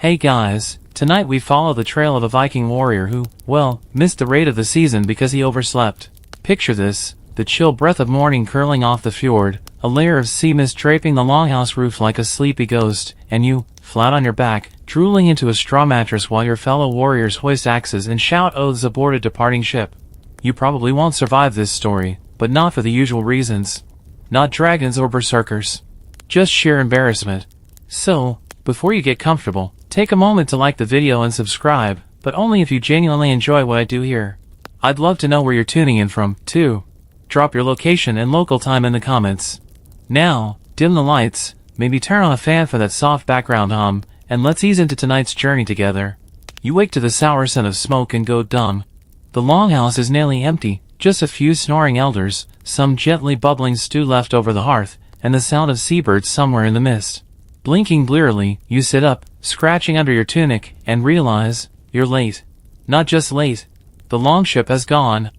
Hey guys, tonight we follow the trail of a Viking warrior who, well, missed the raid of the season because he overslept. Picture this, the chill breath of morning curling off the fjord, a layer of sea mist draping the longhouse roof like a sleepy ghost, and you, flat on your back, drooling into a straw mattress while your fellow warriors hoist axes and shout oaths aboard a departing ship. You probably won't survive this story, but not for the usual reasons. Not dragons or berserkers. Just sheer embarrassment. So, before you get comfortable, take a moment to like the video and subscribe, but only if you genuinely enjoy what I do here. I'd love to know where you're tuning in from, too. Drop your location and local time in the comments. Now, dim the lights, maybe turn on a fan for that soft background hum, and let's ease into tonight's journey together. You wake to the sour scent of smoke and go dumb. The longhouse is nearly empty, just a few snoring elders, some gently bubbling stew left over the hearth, and the sound of seabirds somewhere in the mist. Blinking blearily, you sit up, scratching under your tunic, and realize you're late. Not just late. The longship has gone.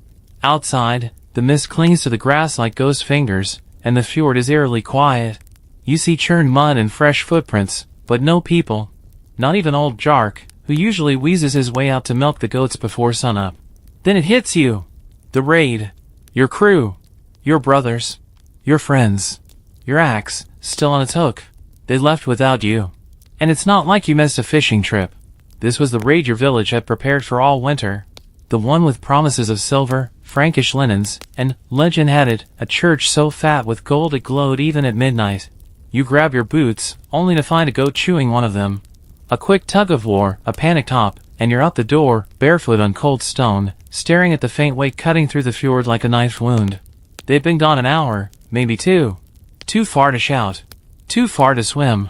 Outside, the mist clings to the grass like ghost fingers, and the fjord is eerily quiet. You see churned mud and fresh footprints, but no people. Not even old Jark, who usually wheezes his way out to milk the goats before sunup. Then it hits you. The raid. Your crew. Your brothers. Your friends. Your axe, still on its hook. They left without you. And it's not like you missed a fishing trip. This was the raid your village had prepared for all winter. The one with promises of silver, Frankish linens, and, legend had it, a church so fat with gold it glowed even at midnight. You grab your boots, only to find a goat chewing one of them. A quick tug-of-war, a panicked hop, and you're out the door, barefoot on cold stone, staring at the faint wake cutting through the fjord like a knife wound. They've been gone an hour, maybe two. Too far to shout. Too far to swim.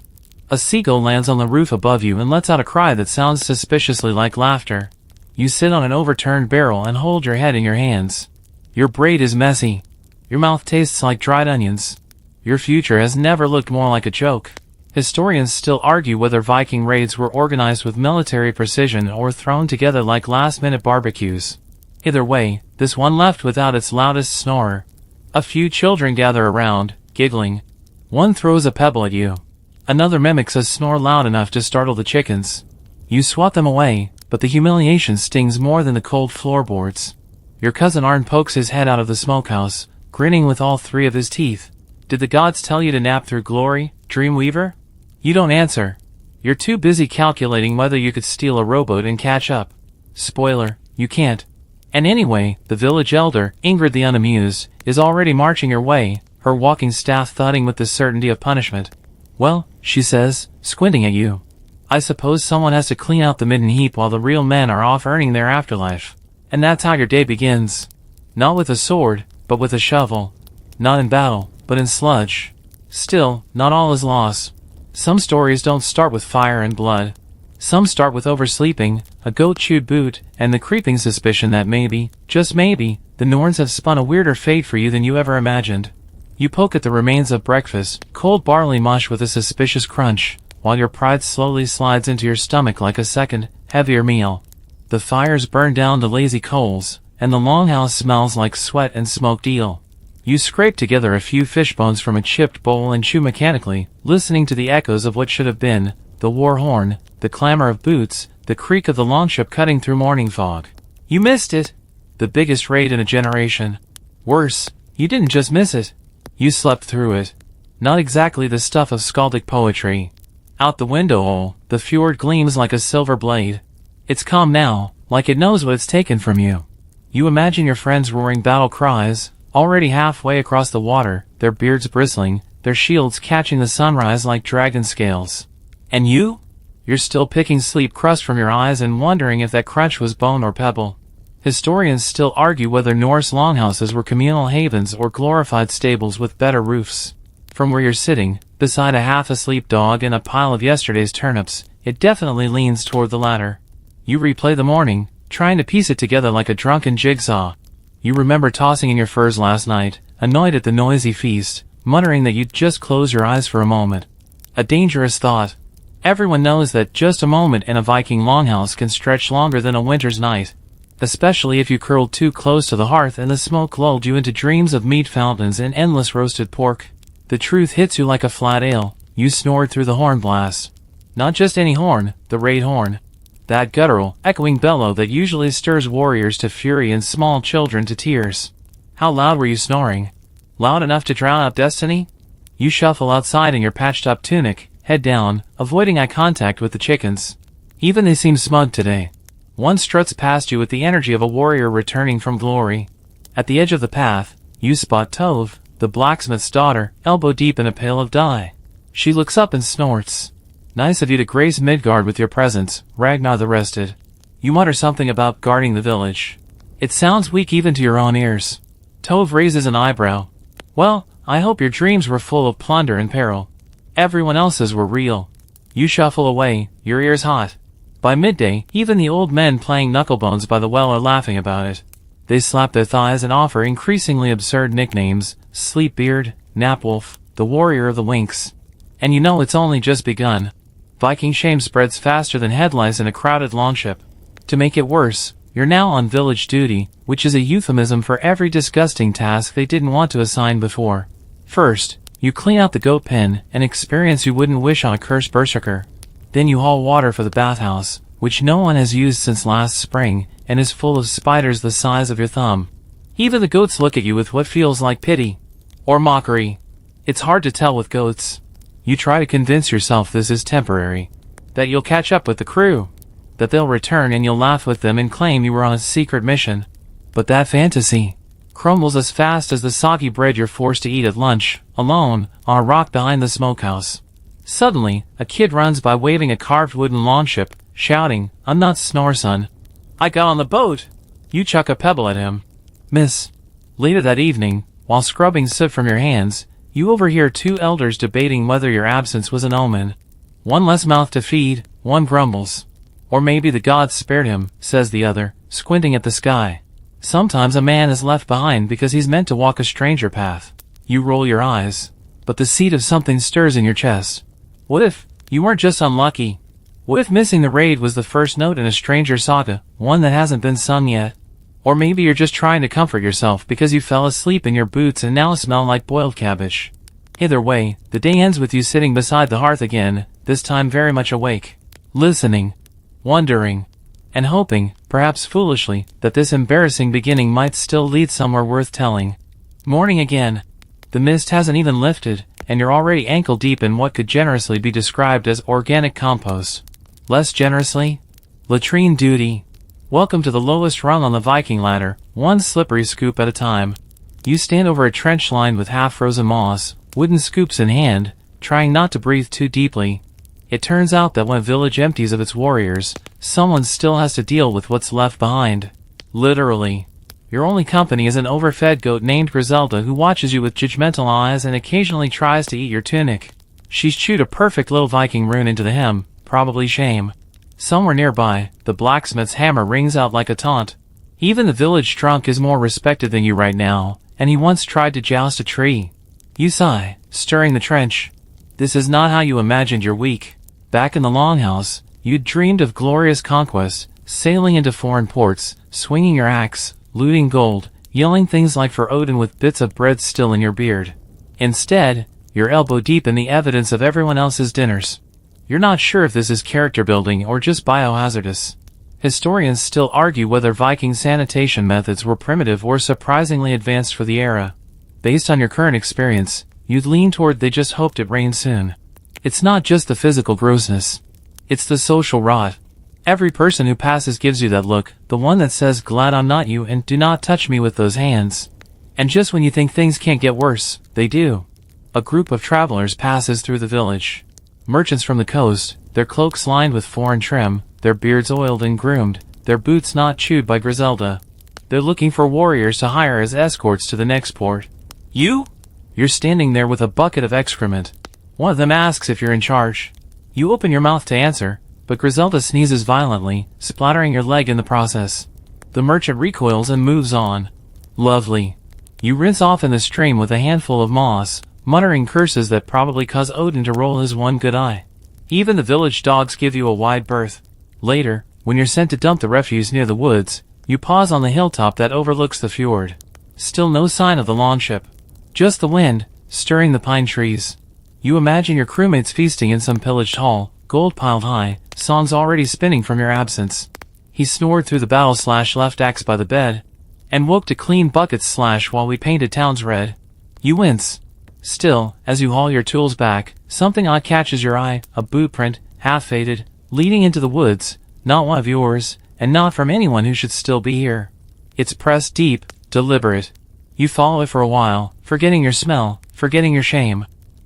A seagull lands on the roof above you and lets out a cry that sounds suspiciously like laughter. You sit on an overturned barrel and hold your head in your hands. Your braid is messy. Your mouth tastes like dried onions. Your future has never looked more like a joke. Historians still argue whether Viking raids were organized with military precision or thrown together like last-minute barbecues. Either way, this one left without its loudest snorer. A few children gather around, giggling. One throws a pebble at you. Another mimics a snore loud enough to startle the chickens. You swat them away, but the humiliation stings more than the cold floorboards. Your cousin Arn pokes his head out of the smokehouse, grinning with all three of his teeth. Did the gods tell you to nap through glory, Dreamweaver? You don't answer. You're too busy calculating whether you could steal a rowboat and catch up. Spoiler, you can't. And anyway, the village elder, Ingrid the Unamused, is already marching her way, her walking staff thudding with the certainty of punishment. Well, she says, squinting at you. I suppose someone has to clean out the midden heap while the real men are off earning their afterlife. And that's how your day begins. Not with a sword, but with a shovel. Not in battle, but in sludge. Still, not all is lost. Some stories don't start with fire and blood. Some start with oversleeping, a goat-chewed boot, and the creeping suspicion that maybe, just maybe, the Norns have spun a weirder fate for you than you ever imagined. You poke at the remains of breakfast, cold barley mush with a suspicious crunch, while your pride slowly slides into your stomach like a second, heavier meal. The fires burn down to lazy coals, and the longhouse smells like sweat and smoked eel. You scrape together a few fish bones from a chipped bowl and chew mechanically, listening to the echoes of what should have been, the war horn, the clamor of boots, the creak of the longship cutting through morning fog. You missed it! The biggest raid in a generation. Worse, you didn't just miss it. You slept through it. Not exactly the stuff of skaldic poetry. Out the window hole, the fjord gleams like a silver blade. It's calm now, like it knows what it's taken from you. You imagine your friends roaring battle cries, already halfway across the water, their beards bristling, their shields catching the sunrise like dragon scales. And you? You're still picking sleep crust from your eyes and wondering if that crunch was bone or pebble. Historians still argue whether Norse longhouses were communal havens or glorified stables with better roofs. From where you're sitting, beside a half-asleep dog and a pile of yesterday's turnips, it definitely leans toward the latter. You replay the morning, trying to piece it together like a drunken jigsaw. You remember tossing in your furs last night, annoyed at the noisy feast, muttering that you'd just close your eyes for a moment. A dangerous thought. Everyone knows that just a moment in a Viking longhouse can stretch longer than a winter's night. Especially if you curled too close to the hearth and the smoke lulled you into dreams of meat fountains and endless roasted pork. The truth hits you like a flat ale. You snored through the horn blast. Not just any horn, the raid horn. That guttural, echoing bellow that usually stirs warriors to fury and small children to tears. How loud were you snoring? Loud enough to drown out destiny? You shuffle outside in your patched-up tunic, head down, avoiding eye contact with the chickens. Even they seem smug today. One struts past you with the energy of a warrior returning from glory. At the edge of the path, you spot Tove, the blacksmith's daughter, elbow deep in a pail of dye. She looks up and snorts. Nice of you to grace Midgard with your presence, Ragnar the Rested. You mutter something about guarding the village. It sounds weak even to your own ears. Tove raises an eyebrow. Well, I hope your dreams were full of plunder and peril. Everyone else's were real. You shuffle away, your ears hot. By midday, even the old men playing knucklebones by the well are laughing about it. They slap their thighs and offer increasingly absurd nicknames, Sleepbeard, Napwolf, the Warrior of the Winks. And you know it's only just begun. Viking shame spreads faster than headlights in a crowded longship. To make it worse, you're now on village duty, which is a euphemism for every disgusting task they didn't want to assign before. First, you clean out the goat pen, an experience you wouldn't wish on a cursed berserker. Then you haul water for the bathhouse, which no one has used since last spring, and is full of spiders the size of your thumb. Even the goats look at you with what feels like pity. Or mockery. It's hard to tell with goats. You try to convince yourself this is temporary. That you'll catch up with the crew. That they'll return and you'll laugh with them and claim you were on a secret mission. But that fantasy crumbles as fast as the soggy bread you're forced to eat at lunch, alone, on a rock behind the smokehouse. Suddenly, a kid runs by waving a carved wooden longship, shouting, "I'm not Snorson. I got on the boat!" You chuck a pebble at him. Miss. Later that evening, while scrubbing soot from your hands, you overhear two elders debating whether your absence was an omen. One less mouth to feed, one grumbles. Or maybe the gods spared him, says the other, squinting at the sky. Sometimes a man is left behind because he's meant to walk a stranger path. You roll your eyes. But the seed of something stirs in your chest. What if you weren't just unlucky? What if missing the raid was the first note in a stranger saga, one that hasn't been sung yet? Or maybe you're just trying to comfort yourself because you fell asleep in your boots and now smell like boiled cabbage. Either way, the day ends with you sitting beside the hearth again, this time very much awake. Listening. Wondering. And hoping, perhaps foolishly, that this embarrassing beginning might still lead somewhere worth telling. Morning again. The mist hasn't even lifted, and you're already ankle deep in what could generously be described as organic compost. Less generously? Latrine duty. Welcome to the lowest rung on the Viking ladder, one slippery scoop at a time. You stand over a trench lined with half-frozen moss, wooden scoops in hand, trying not to breathe too deeply. It turns out that when a village empties of its warriors, someone still has to deal with what's left behind. Literally. Your only company is an overfed goat named Griselda who watches you with judgmental eyes and occasionally tries to eat your tunic. She's chewed a perfect little Viking rune into the hem, probably shame. Somewhere nearby, the blacksmith's hammer rings out like a taunt. Even the village drunk is more respected than you right now, and he once tried to joust a tree. You sigh, stirring the trench. This is not how you imagined your week. Back in the longhouse, you'd dreamed of glorious conquests, sailing into foreign ports, swinging your axe, looting gold, yelling things like for Odin with bits of bread still in your beard. Instead, you're elbow deep in the evidence of everyone else's dinners. You're not sure if this is character building or just biohazardous. Historians still argue whether Viking sanitation methods were primitive or surprisingly advanced for the era. Based on your current experience, you'd lean toward they just hoped it rained soon. It's not just the physical grossness. It's the social rot. Every person who passes gives you that look, the one that says glad I'm not you and do not touch me with those hands. And just when you think things can't get worse, they do. A group of travelers passes through the village. Merchants from the coast, their cloaks lined with foreign trim, their beards oiled and groomed, their boots not chewed by Griselda. They're looking for warriors to hire as escorts to the next port. You? You're standing there with a bucket of excrement. One of them asks if you're in charge. You open your mouth to answer, but Griselda sneezes violently, splattering your leg in the process. The merchant recoils and moves on. Lovely. You rinse off in the stream with a handful of moss, muttering curses that probably cause Odin to roll his one good eye. Even the village dogs give you a wide berth. Later, when you're sent to dump the refuse near the woods, you pause on the hilltop that overlooks the fjord. Still no sign of the longship. Just the wind, stirring the pine trees. You imagine your crewmates feasting in some pillaged hall, gold piled high, songs already spinning from your absence. He snored through the battle/left axe by the bed, and woke to clean buckets/ while we painted towns red. You wince. Still, as you haul your tools back, something odd catches your eye, a boot print, half-faded, leading into the woods, not one of yours, and not from anyone who should still be here. It's pressed deep, deliberate. You follow it for a while, forgetting your smell, forgetting your shame,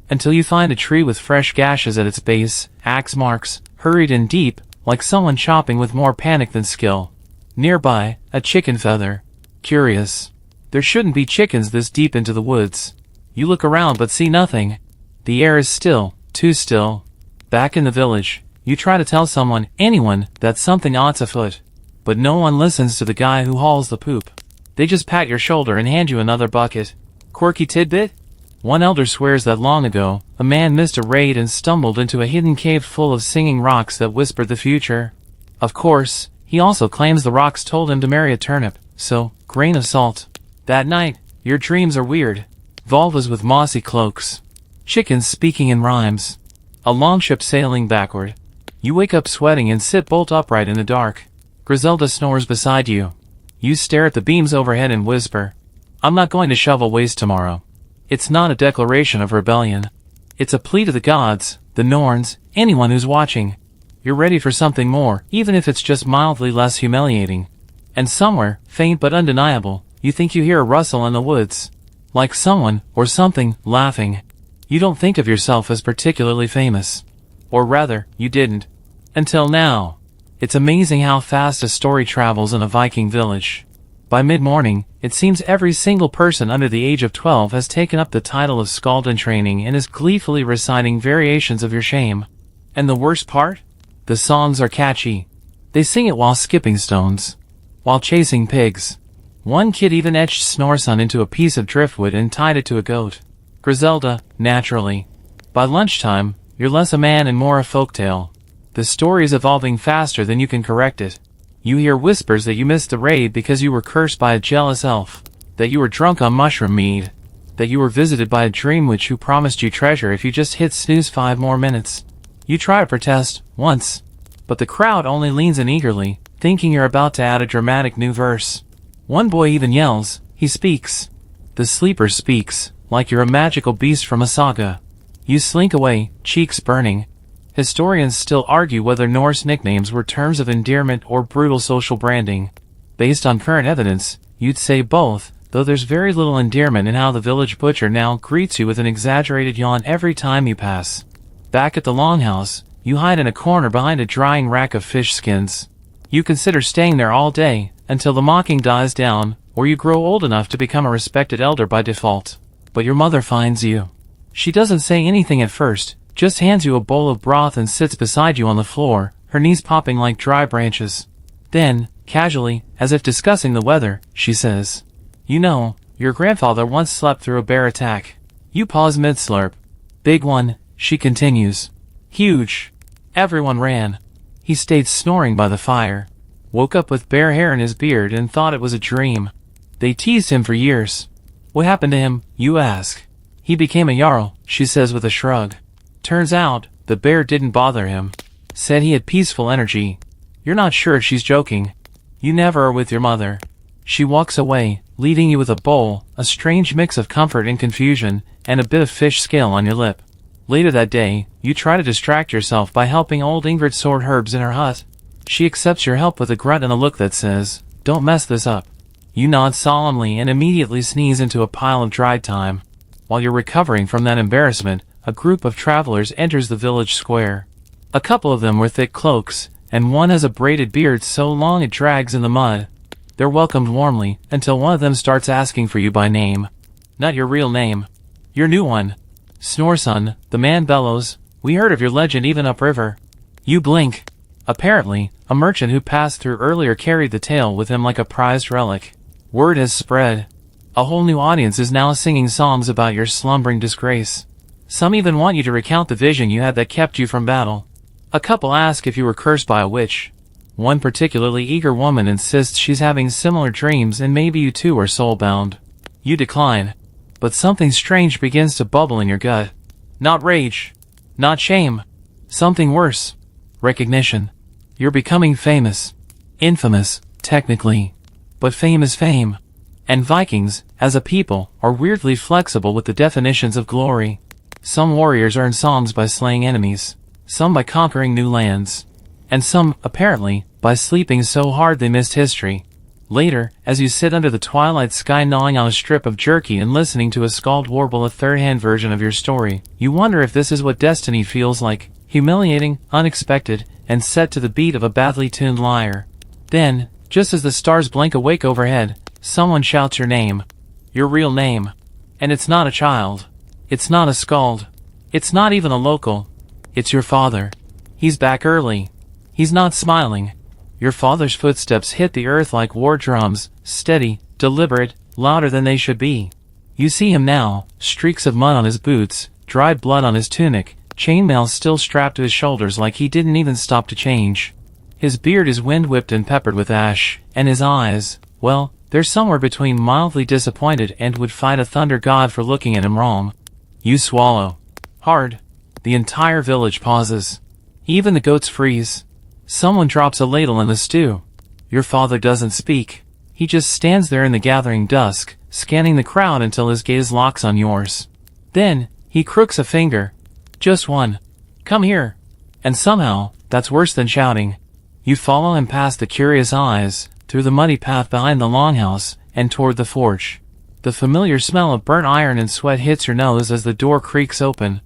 until you find a tree with fresh gashes at its base, axe marks, hurried in deep, like someone chopping with more panic than skill. Nearby, a chicken feather. Curious. There shouldn't be chickens this deep into the woods. You look around but see nothing. The air is still, too still. Back in the village, you try to tell someone, anyone, that something odd's afoot. But no one listens to the guy who hauls the poop. They just pat your shoulder and hand you another bucket. Quirky tidbit? One elder swears that long ago, a man missed a raid and stumbled into a hidden cave full of singing rocks that whispered the future. Of course, he also claims the rocks told him to marry a turnip, so, grain of salt. That night, your dreams are weird. Vulvas with mossy cloaks. Chickens speaking in rhymes. A longship sailing backward. You wake up sweating and sit bolt upright in the dark. Griselda snores beside you. You stare at the beams overhead and whisper, "I'm not going to shovel waste tomorrow." It's not a declaration of rebellion. It's a plea to the gods, the Norns, anyone who's watching. You're ready for something more, even if it's just mildly less humiliating. And somewhere, faint but undeniable, you think you hear a rustle in the woods. Like someone, or something, laughing. You don't think of yourself as particularly famous. Or rather, you didn't. Until now. It's amazing how fast a story travels in a Viking village. By mid-morning, it seems every single person under the age of 12 has taken up the title of skald in training and is gleefully reciting variations of your shame. And the worst part? The songs are catchy. They sing it while skipping stones. While chasing pigs. One kid even etched Snorson into a piece of driftwood and tied it to a goat. Griselda, naturally. By lunchtime, you're less a man and more a folktale. The story is evolving faster than you can correct it. You hear whispers that you missed the raid because you were cursed by a jealous elf, that you were drunk on mushroom mead, that you were visited by a dream witch who promised you treasure if you just hit snooze 5 more minutes. You try to protest, once, but the crowd only leans in eagerly, thinking you're about to add a dramatic new verse. One boy even yells, he speaks. The sleeper speaks, like you're a magical beast from a saga. You slink away, cheeks burning. Historians still argue whether Norse nicknames were terms of endearment or brutal social branding. Based on current evidence, you'd say both, though there's very little endearment in how the village butcher now greets you with an exaggerated yawn every time you pass. Back at the longhouse, you hide in a corner behind a drying rack of fish skins. You consider staying there all day, until the mocking dies down, or you grow old enough to become a respected elder by default. But your mother finds you. She doesn't say anything at first, just hands you a bowl of broth and sits beside you on the floor, her knees popping like dry branches. Then, casually, as if discussing the weather, she says, "You know, your grandfather once slept through a bear attack." You pause mid-slurp. "Big one," she continues. "Huge. Everyone ran. He stayed snoring by the fire. Woke up with bear hair in his beard and thought it was a dream. They teased him for years." "What happened to him?" you ask. "He became a jarl," she says with a shrug. Turns out, the bear didn't bother him. Said he had peaceful energy. You're not sure if she's joking. You never are with your mother. She walks away, leaving you with a bowl, a strange mix of comfort and confusion, and a bit of fish scale on your lip. Later that day, you try to distract yourself by helping old Ingrid sort herbs in her hut. She accepts your help with a grunt and a look that says, "Don't mess this up." You nod solemnly and immediately sneeze into a pile of dried thyme. While you're recovering from that embarrassment, a group of travelers enters the village square. A couple of them wear thick cloaks, and one has a braided beard so long it drags in the mud. They're welcomed warmly, until one of them starts asking for you by name. Not your real name. Your new one. "Snorson," the man bellows, "we heard of your legend even upriver." You blink. Apparently, a merchant who passed through earlier carried the tale with him like a prized relic. Word has spread. A whole new audience is now singing songs about your slumbering disgrace. Some even want you to recount the vision you had that kept you from battle. A couple ask if you were cursed by a witch. One particularly eager woman insists she's having similar dreams and maybe you too are soul-bound. You decline. But something strange begins to bubble in your gut. Not rage. Not shame. Something worse. Recognition. You're becoming famous. Infamous, technically. But fame is fame. And Vikings, as a people, are weirdly flexible with the definitions of glory. Some warriors earn songs by slaying enemies. Some by conquering new lands. And some, apparently, by sleeping so hard they missed history. Later, as you sit under the twilight sky gnawing on a strip of jerky and listening to a skald warble a third-hand version of your story, you wonder if this is what destiny feels like, humiliating, unexpected, and set to the beat of a badly tuned lyre. Then, just as the stars blink awake overhead, someone shouts your name. Your real name. And it's not a child. It's not a skald. It's not even a local. It's your father. He's back early. He's not smiling. Your father's footsteps hit the earth like war drums, steady, deliberate, louder than they should be. You see him now, streaks of mud on his boots, dried blood on his tunic, chainmail still strapped to his shoulders like he didn't even stop to change. His beard is wind-whipped and peppered with ash, and his eyes, well, they're somewhere between mildly disappointed and would fight a thunder god for looking at him wrong. You swallow. Hard. The entire village pauses. Even the goats freeze. Someone drops a ladle in the stew. Your father doesn't speak. He just stands there in the gathering dusk, scanning the crowd until his gaze locks on yours. Then, he crooks a finger. Just one. Come here. And somehow, that's worse than shouting. You follow him past the curious eyes, through the muddy path behind the longhouse, and toward the forge. The familiar smell of burnt iron and sweat hits your nose as the door creaks open.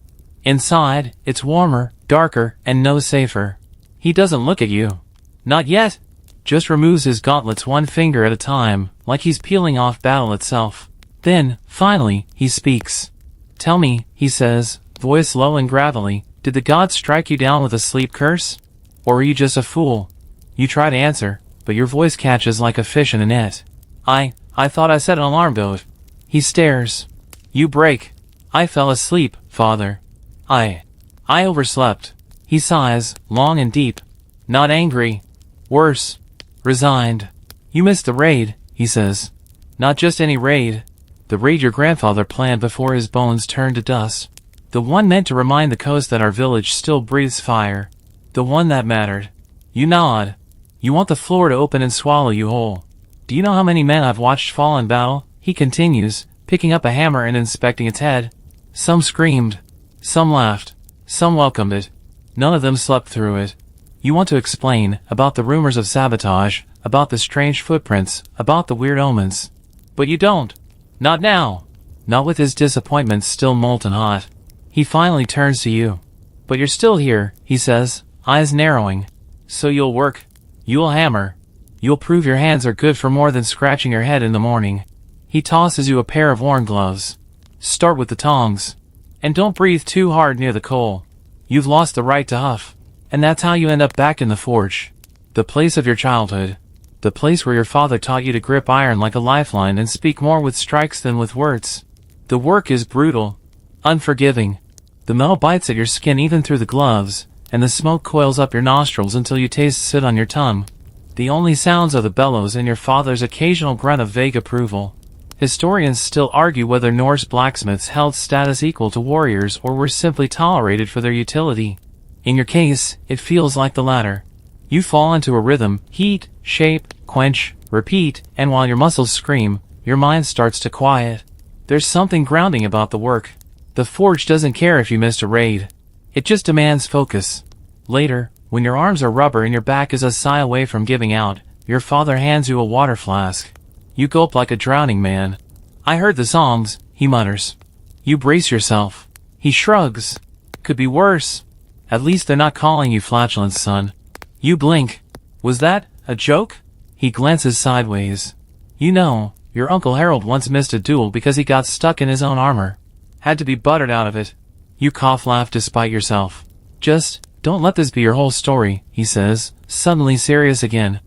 Inside, it's warmer, darker, and no safer. He doesn't look at you. Not yet. Just removes his gauntlets one finger at a time, like he's peeling off battle itself. Then, finally, he speaks. Tell me, he says, voice low and gravelly, did the gods strike you down with a sleep curse? Or are you just a fool? You try to answer, but your voice catches like a fish in a net. I thought I set an alarm boat. He stares. You break. I fell asleep, father. I overslept. He sighs, long and deep. Not angry. Worse. Resigned. You missed the raid, he says. Not just any raid. The raid your grandfather planned before his bones turned to dust. The one meant to remind the coast that our village still breathes fire. The one that mattered. You nod. You want the floor to open and swallow you whole. Do you know how many men I've watched fall in battle? He continues, picking up a hammer and inspecting its head. Some screamed. Some laughed. Some welcomed it. None of them slept through it. You want to explain, about the rumors of sabotage, about the strange footprints, about the weird omens. But you don't. Not now. Not with his disappointment still molten hot. He finally turns to you. But you're still here, he says, eyes narrowing. So you'll work. You'll hammer. You'll prove your hands are good for more than scratching your head in the morning. He tosses you a pair of worn gloves. Start with the tongs. And don't breathe too hard near the coal. You've lost the right to huff. And that's how you end up back in the forge. The place of your childhood. The place where your father taught you to grip iron like a lifeline and speak more with strikes than with words. The work is brutal. Unforgiving. The metal bites at your skin even through the gloves, and the smoke coils up your nostrils until you taste soot on your tongue. The only sounds are the bellows and your father's occasional grunt of vague approval. Historians still argue whether Norse blacksmiths held status equal to warriors or were simply tolerated for their utility. In your case, it feels like the latter. You fall into a rhythm, heat, shape, quench, repeat, and while your muscles scream, your mind starts to quiet. There's something grounding about the work. The forge doesn't care if you missed a raid. It just demands focus. Later, when your arms are rubber and your back is a sigh away from giving out, your father hands you a water flask. You gulp like a drowning man. I heard the songs, he mutters. You brace yourself. He shrugs. Could be worse. At least they're not calling you flatulence, son. You blink. Was that a joke? He glances sideways. You know, your Uncle Harold once missed a duel because he got stuck in his own armor. Had to be buttered out of it. You laugh despite yourself. Just, don't let this be your whole story, he says, suddenly serious again.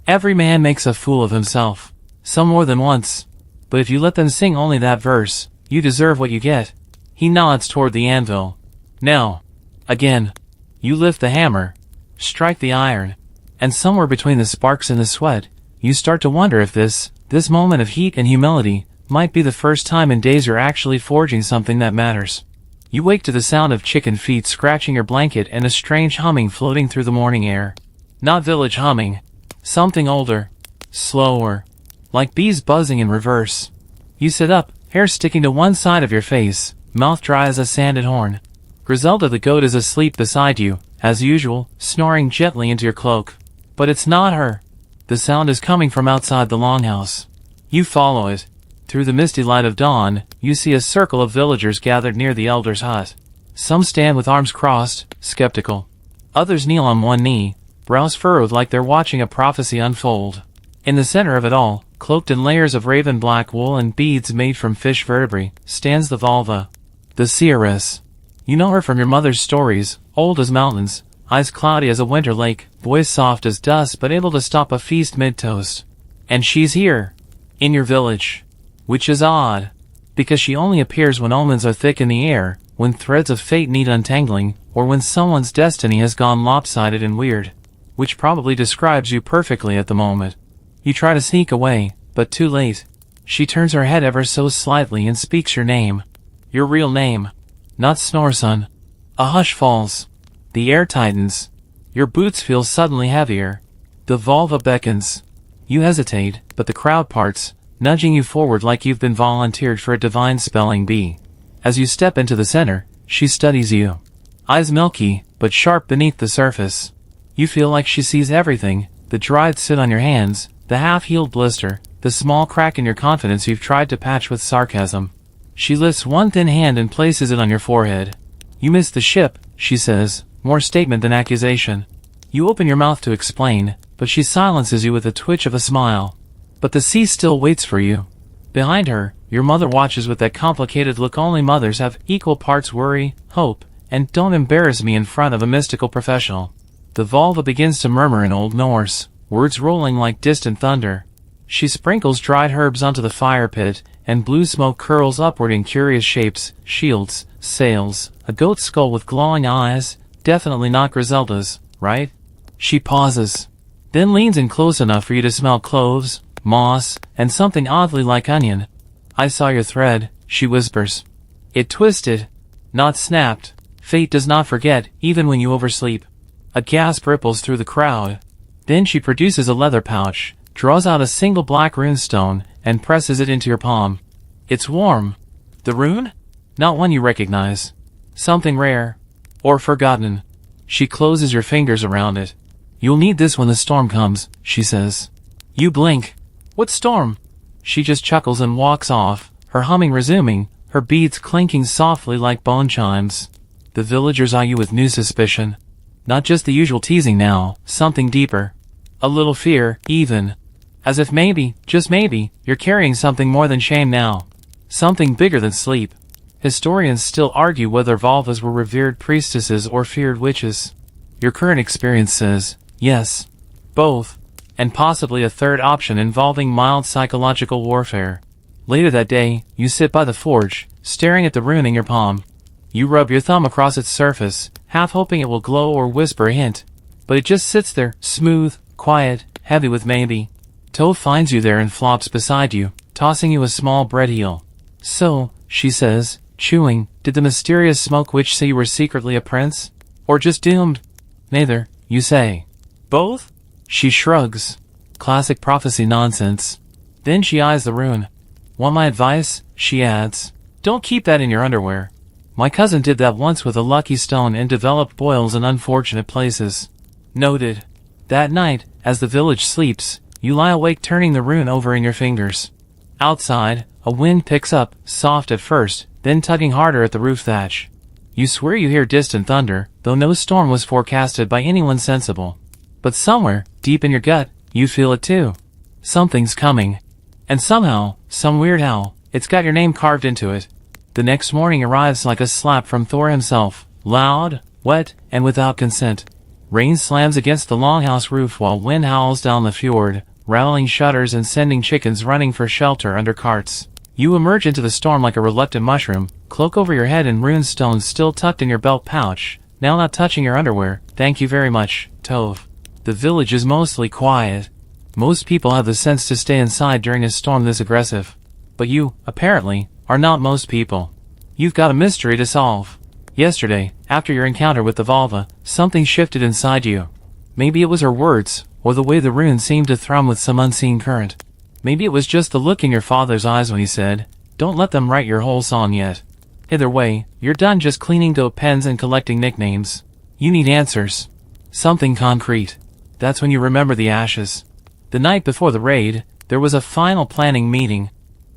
Every man makes a fool of himself. Some more than once. But if you let them sing only that verse, you deserve what you get. He nods toward the anvil. Now. Again. You lift the hammer. Strike the iron. And somewhere between the sparks and the sweat, you start to wonder if this moment of heat and humility, might be the first time in days you're actually forging something that matters. You wake to the sound of chicken feet scratching your blanket and a strange humming floating through the morning air. Not village humming. Something older. Slower. Like bees buzzing in reverse. You sit up, hair sticking to one side of your face, mouth dry as a sanded horn. Griselda the goat is asleep beside you, as usual, snoring gently into your cloak. But it's not her. The sound is coming from outside the longhouse. You follow it. Through the misty light of dawn, you see a circle of villagers gathered near the elder's hut. Some stand with arms crossed, skeptical. Others kneel on one knee, brows furrowed like they're watching a prophecy unfold. In the center of it all, cloaked in layers of raven black wool and beads made from fish vertebrae, stands the Volva. The seeress. You know her from your mother's stories, old as mountains, eyes cloudy as a winter lake, voice soft as dust but able to stop a feast mid-toast. And she's here. In your village. Which is odd. Because she only appears when omens are thick in the air, when threads of fate need untangling, or when someone's destiny has gone lopsided and weird. Which probably describes you perfectly at the moment. You try to sneak away, but too late. She turns her head ever so slightly and speaks your name. Your real name. Not Snorson. A hush falls. The air tightens. Your boots feel suddenly heavier. The Volva beckons. You hesitate, but the crowd parts, nudging you forward like you've been volunteered for a divine spelling bee. As you step into the center, she studies you. Eyes milky, but sharp beneath the surface. You feel like she sees everything, the dried soot on your hands, the half-healed blister, the small crack in your confidence you've tried to patch with sarcasm. She lifts one thin hand and places it on your forehead. You missed the ship, she says, more statement than accusation. You open your mouth to explain, but she silences you with a twitch of a smile. But the sea still waits for you. Behind her, your mother watches with that complicated look only mothers have, equal parts worry, hope, and don't embarrass me in front of a mystical professional. The Volva begins to murmur in Old Norse, words rolling like distant thunder. She sprinkles dried herbs onto the fire pit, and blue smoke curls upward in curious shapes, shields, sails, a goat skull with glowing eyes, definitely not Griselda's, right? She pauses, then leans in close enough for you to smell cloves, moss, and something oddly like onion. I saw your thread, she whispers. It twisted, not snapped. Fate does not forget, even when you oversleep. A gasp ripples through the crowd. Then she produces a leather pouch, draws out a single black runestone, and presses it into your palm. It's warm. The rune? Not one you recognize. Something rare. Or forgotten. She closes your fingers around it. You'll need this when the storm comes, she says. You blink. What storm? She just chuckles and walks off, her humming resuming, her beads clinking softly like bone chimes. The villagers eye you with new suspicion. Not just the usual teasing now, something deeper. A little fear, even. As if maybe, just maybe, you're carrying something more than shame now. Something bigger than sleep. Historians still argue whether Volvas were revered priestesses or feared witches. Your current experience says, yes. Both. And possibly a third option involving mild psychological warfare. Later that day, you sit by the forge, staring at the rune in your palm. You rub your thumb across its surface, half hoping it will glow or whisper a hint. But it just sits there, smooth, quiet, heavy with maybe. Tove finds you there and flops beside you, tossing you a small bread heel. So, she says, chewing, did the mysterious smoke witch say you were secretly a prince? Or just doomed? Neither, you say. Both? She shrugs. Classic prophecy nonsense. Then she eyes the rune. Want my advice? She adds. Don't keep that in your underwear. My cousin did that once with a lucky stone and developed boils in unfortunate places. Noted. That night, as the village sleeps, you lie awake turning the rune over in your fingers. Outside, a wind picks up, soft at first, then tugging harder at the roof thatch. You swear you hear distant thunder, though no storm was forecasted by anyone sensible. But somewhere, deep in your gut, you feel it too. Something's coming. And somehow, some weird how, it's got your name carved into it. The next morning arrives like a slap from Thor himself, loud, wet, and without consent. Rain slams against the longhouse roof while wind howls down the fjord, rattling shutters and sending chickens running for shelter under carts. You emerge into the storm like a reluctant mushroom, cloak over your head and rune stones still tucked in your belt pouch, now not touching your underwear. Thank you very much, Tove. The village is mostly quiet. Most people have the sense to stay inside during a storm this aggressive. But you, apparently, are not most people. You've got a mystery to solve. Yesterday, after your encounter with the Volva, something shifted inside you. Maybe it was her words, or the way the runes seemed to thrum with some unseen current. Maybe it was just the look in your father's eyes when he said, "Don't let them write your whole song yet." Either way, you're done just cleaning dough pens and collecting nicknames. You need answers. Something concrete. That's when you remember the ashes. The night before the raid, there was a final planning meeting.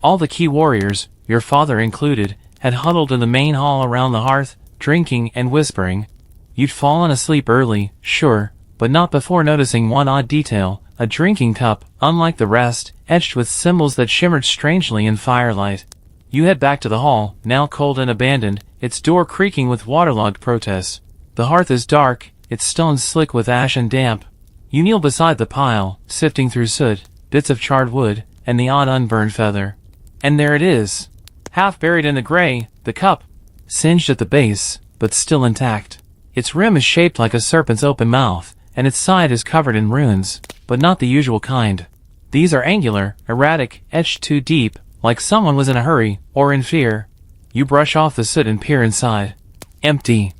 All the key warriors, your father included, had huddled in the main hall around the hearth, drinking and whispering. You'd fallen asleep early, sure, but not before noticing one odd detail: a drinking cup, unlike the rest, etched with symbols that shimmered strangely in firelight. You head back to the hall, now cold and abandoned, its door creaking with waterlogged protests. The hearth is dark, its stones slick with ash and damp. You kneel beside the pile, sifting through soot, bits of charred wood, and the odd unburned feather. And there it is. Half buried in the gray, the cup. Singed at the base, but still intact. Its rim is shaped like a serpent's open mouth, and its side is covered in runes, but not the usual kind. These are angular, erratic, etched too deep, like someone was in a hurry, or in fear. You brush off the soot and peer inside. Empty.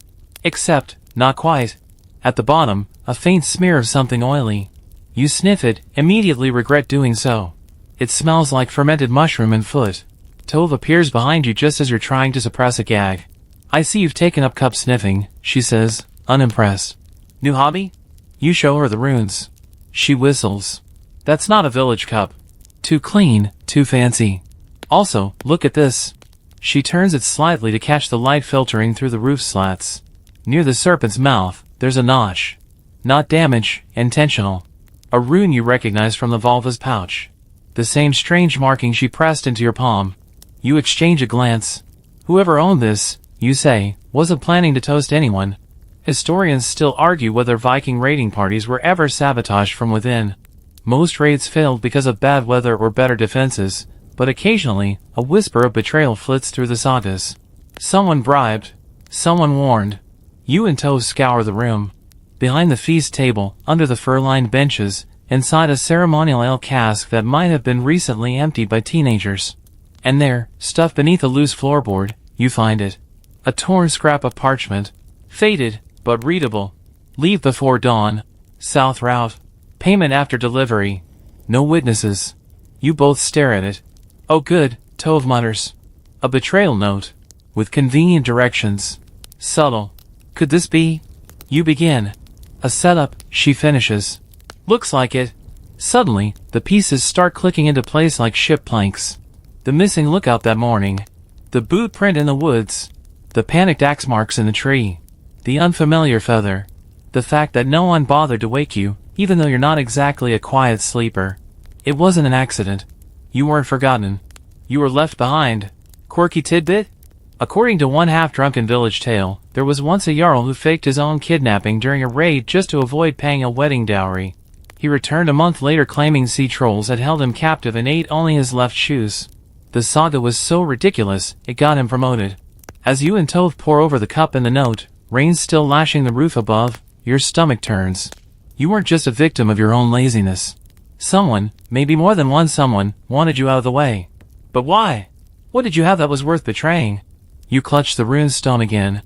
Except, not quite. At the bottom, a faint smear of something oily. You sniff it, immediately regret doing so. It smells like fermented mushroom and foot. Tove appears behind you just as you're trying to suppress a gag. "I see you've taken up cup sniffing," she says, unimpressed. "New hobby?" You show her the runes. She whistles. "That's not a village cup. Too clean, too fancy. Also, look at this." She turns it slightly to catch the light filtering through the roof slats. Near the serpent's mouth, there's a notch. Not damage, intentional. A rune you recognize from the Volva's pouch. The same strange marking she pressed into your palm. You exchange a glance. Whoever owned this, you say, wasn't planning to toast anyone. Historians still argue whether Viking raiding parties were ever sabotaged from within. Most raids failed because of bad weather or better defenses, but occasionally, a whisper of betrayal flits through the sagas. Someone bribed. Someone warned. You and Tove scour the room. Behind the feast table, under the fur-lined benches, inside a ceremonial ale cask that might have been recently emptied by teenagers. And there, stuffed beneath a loose floorboard, you find it. A torn scrap of parchment. Faded, but readable. Leave before dawn. South route. Payment after delivery. No witnesses. You both stare at it. "Oh good," Tove mutters. A betrayal note. With convenient directions. Subtle. "Could this be?" You begin. "A setup," she finishes. "Looks like it." Suddenly, the pieces start clicking into place like ship planks. The missing lookout that morning. The boot print in the woods. The panicked axe marks in the tree. The unfamiliar feather. The fact that no one bothered to wake you, even though you're not exactly a quiet sleeper. It wasn't an accident. You weren't forgotten. You were left behind. Quirky tidbit? According to one half-drunken village tale, there was once a Jarl who faked his own kidnapping during a raid just to avoid paying a wedding dowry. He returned a month later claiming sea trolls had held him captive and ate only his left shoes. The saga was so ridiculous, it got him promoted. As you and Tove pour over the cup and the note, rain still lashing the roof above, your stomach turns. You weren't just a victim of your own laziness. Someone, maybe more than one someone, wanted you out of the way. But why? What did you have that was worth betraying? You clutch the rune stone again.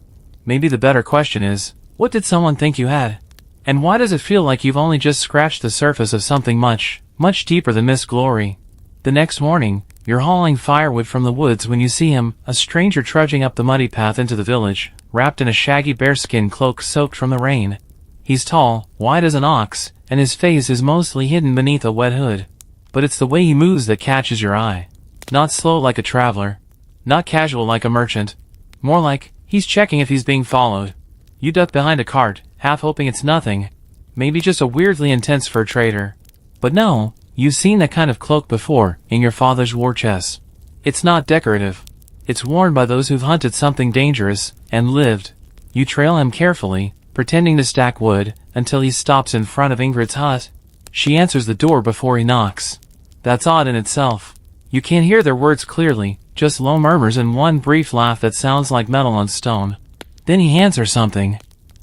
Maybe the better question is, what did someone think you had? And why does it feel like you've only just scratched the surface of something much, much deeper than Miss Glory? The next morning, you're hauling firewood from the woods when you see him, a stranger trudging up the muddy path into the village, wrapped in a shaggy bearskin cloak soaked from the rain. He's tall, wide as an ox, and his face is mostly hidden beneath a wet hood. But it's the way he moves that catches your eye. Not slow like a traveler. Not casual like a merchant. More like, he's checking if he's being followed. You duck behind a cart, half hoping it's nothing. Maybe just a weirdly intense fur trader. But no, you've seen that kind of cloak before, in your father's war chest. It's not decorative. It's worn by those who've hunted something dangerous, and lived. You trail him carefully, pretending to stack wood, until he stops in front of Ingrid's hut. She answers the door before he knocks. That's odd in itself. You can't hear their words clearly, just low murmurs and one brief laugh that sounds like metal on stone. Then he hands her something.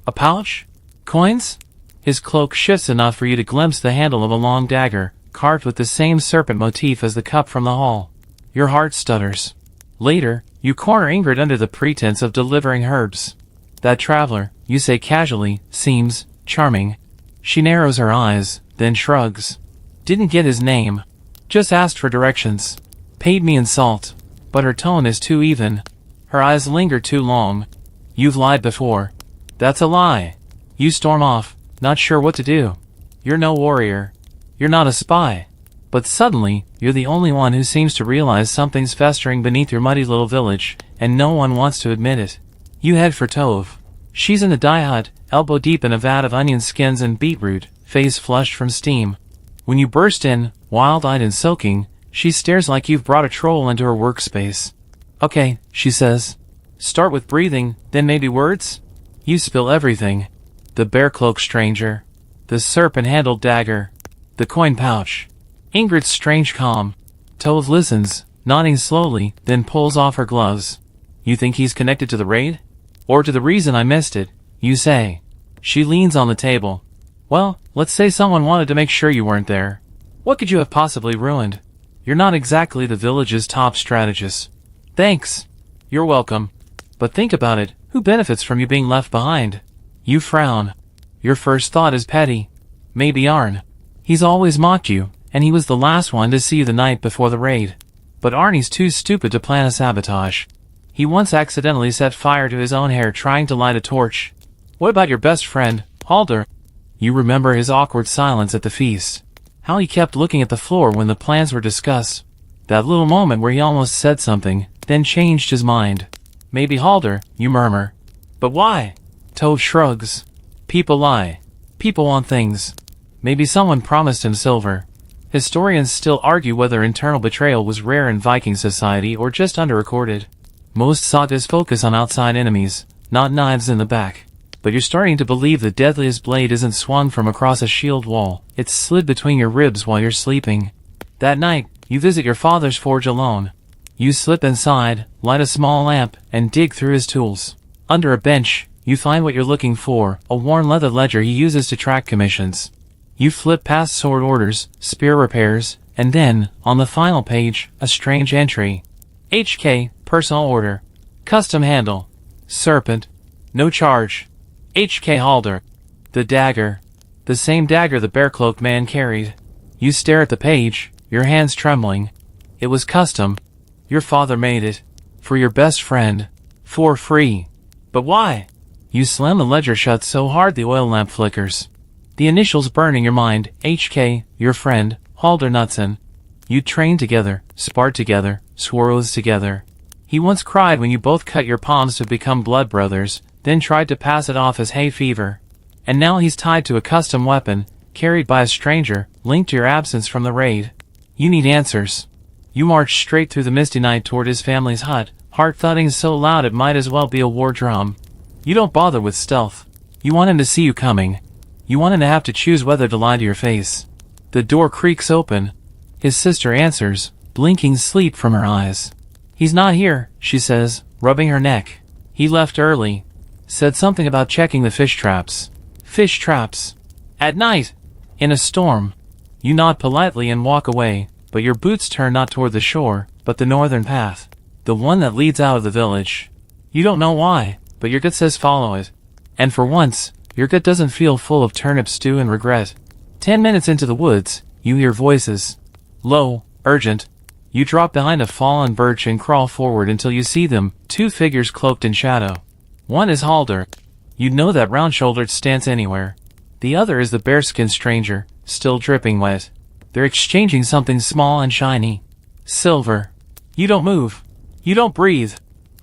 A pouch? Coins? His cloak shifts enough for you to glimpse the handle of a long dagger, carved with the same serpent motif as the cup from the hall. Your heart stutters. Later, you corner Ingrid under the pretense of delivering herbs. That traveler, you say casually, seems charming. She narrows her eyes, then shrugs. Didn't get his name. Just asked for directions. Paid me in salt. But her tone is too even. Her eyes linger too long. You've lied before. That's a lie. You storm off, not sure what to do. You're no warrior. You're not a spy. But suddenly, you're the only one who seems to realize something's festering beneath your muddy little village, and no one wants to admit it. You head for Tove. She's in the dye hut, elbow deep in a vat of onion skins and beetroot, face flushed from steam. When you burst in, wild-eyed and soaking, she stares like you've brought a troll into her workspace. Okay, she says. Start with breathing, then maybe words? You spill everything. The bear-cloaked stranger. The serpent-handled dagger. The coin pouch. Ingrid's strange calm. Tove listens, nodding slowly, then pulls off her gloves. You think he's connected to the raid? Or to the reason I missed it, you say. She leans on the table. Well, let's say someone wanted to make sure you weren't there. What could you have possibly ruined? You're not exactly the village's top strategist. Thanks. You're welcome. But think about it, who benefits from you being left behind? You frown. Your first thought is petty. Maybe Arn. He's always mocked you, and he was the last one to see you the night before the raid. But Arnie's too stupid to plan a sabotage. He once accidentally set fire to his own hair trying to light a torch. What about your best friend, Halder? You remember his awkward silence at the feast. How he kept looking at the floor when the plans were discussed. That little moment where he almost said something, then changed his mind. Maybe Halder, you murmur. But why? Tove shrugs. People lie. People want things. Maybe someone promised him silver. Historians still argue whether internal betrayal was rare in Viking society or just underrecorded. Most sagas focus on outside enemies, not knives in the back. But you're starting to believe the deadliest blade isn't swung from across a shield wall, it's slid between your ribs while you're sleeping. That night, you visit your father's forge alone. You slip inside, light a small lamp, and dig through his tools. Under a bench, you find what you're looking for, a worn leather ledger he uses to track commissions. You flip past sword orders, spear repairs, and then, on the final page, a strange entry. HK, personal order. Custom handle. Serpent. No charge. HK Halder. The dagger. The same dagger the bear-cloaked man carried. You stare at the page, your hands trembling. It was custom. Your father made it. For your best friend. For free. But why? You slam the ledger shut so hard the oil lamp flickers. The initials burn in your mind, HK, your friend, Halder Knudsen. You trained together, sparred together, swore oaths together. He once cried when you both cut your palms to become blood brothers, then tried to pass it off as hay fever. And now he's tied to a custom weapon, carried by a stranger, linked to your absence from the raid. You need answers. You march straight through the misty night toward his family's hut, heart thudding so loud it might as well be a war drum. You don't bother with stealth. You want him to see you coming. You want him to have to choose whether to lie to your face. The door creaks open. His sister answers, blinking sleep from her eyes. He's not here, she says, rubbing her neck. He left early. Said something about checking the fish traps. Fish traps. At night. In a storm. You nod politely and walk away, but your boots turn not toward the shore, but the northern path. The one that leads out of the village. You don't know why, but your gut says follow it. And for once, your gut doesn't feel full of turnip stew and regret. 10 minutes into the woods, you hear voices. Low, urgent. You drop behind a fallen birch and crawl forward until you see them, two figures cloaked in shadow. One is Halder. You'd know that round-shouldered stance anywhere. The other is the bearskin stranger, still dripping wet. They're exchanging something small and shiny. Silver. You don't move. You don't breathe.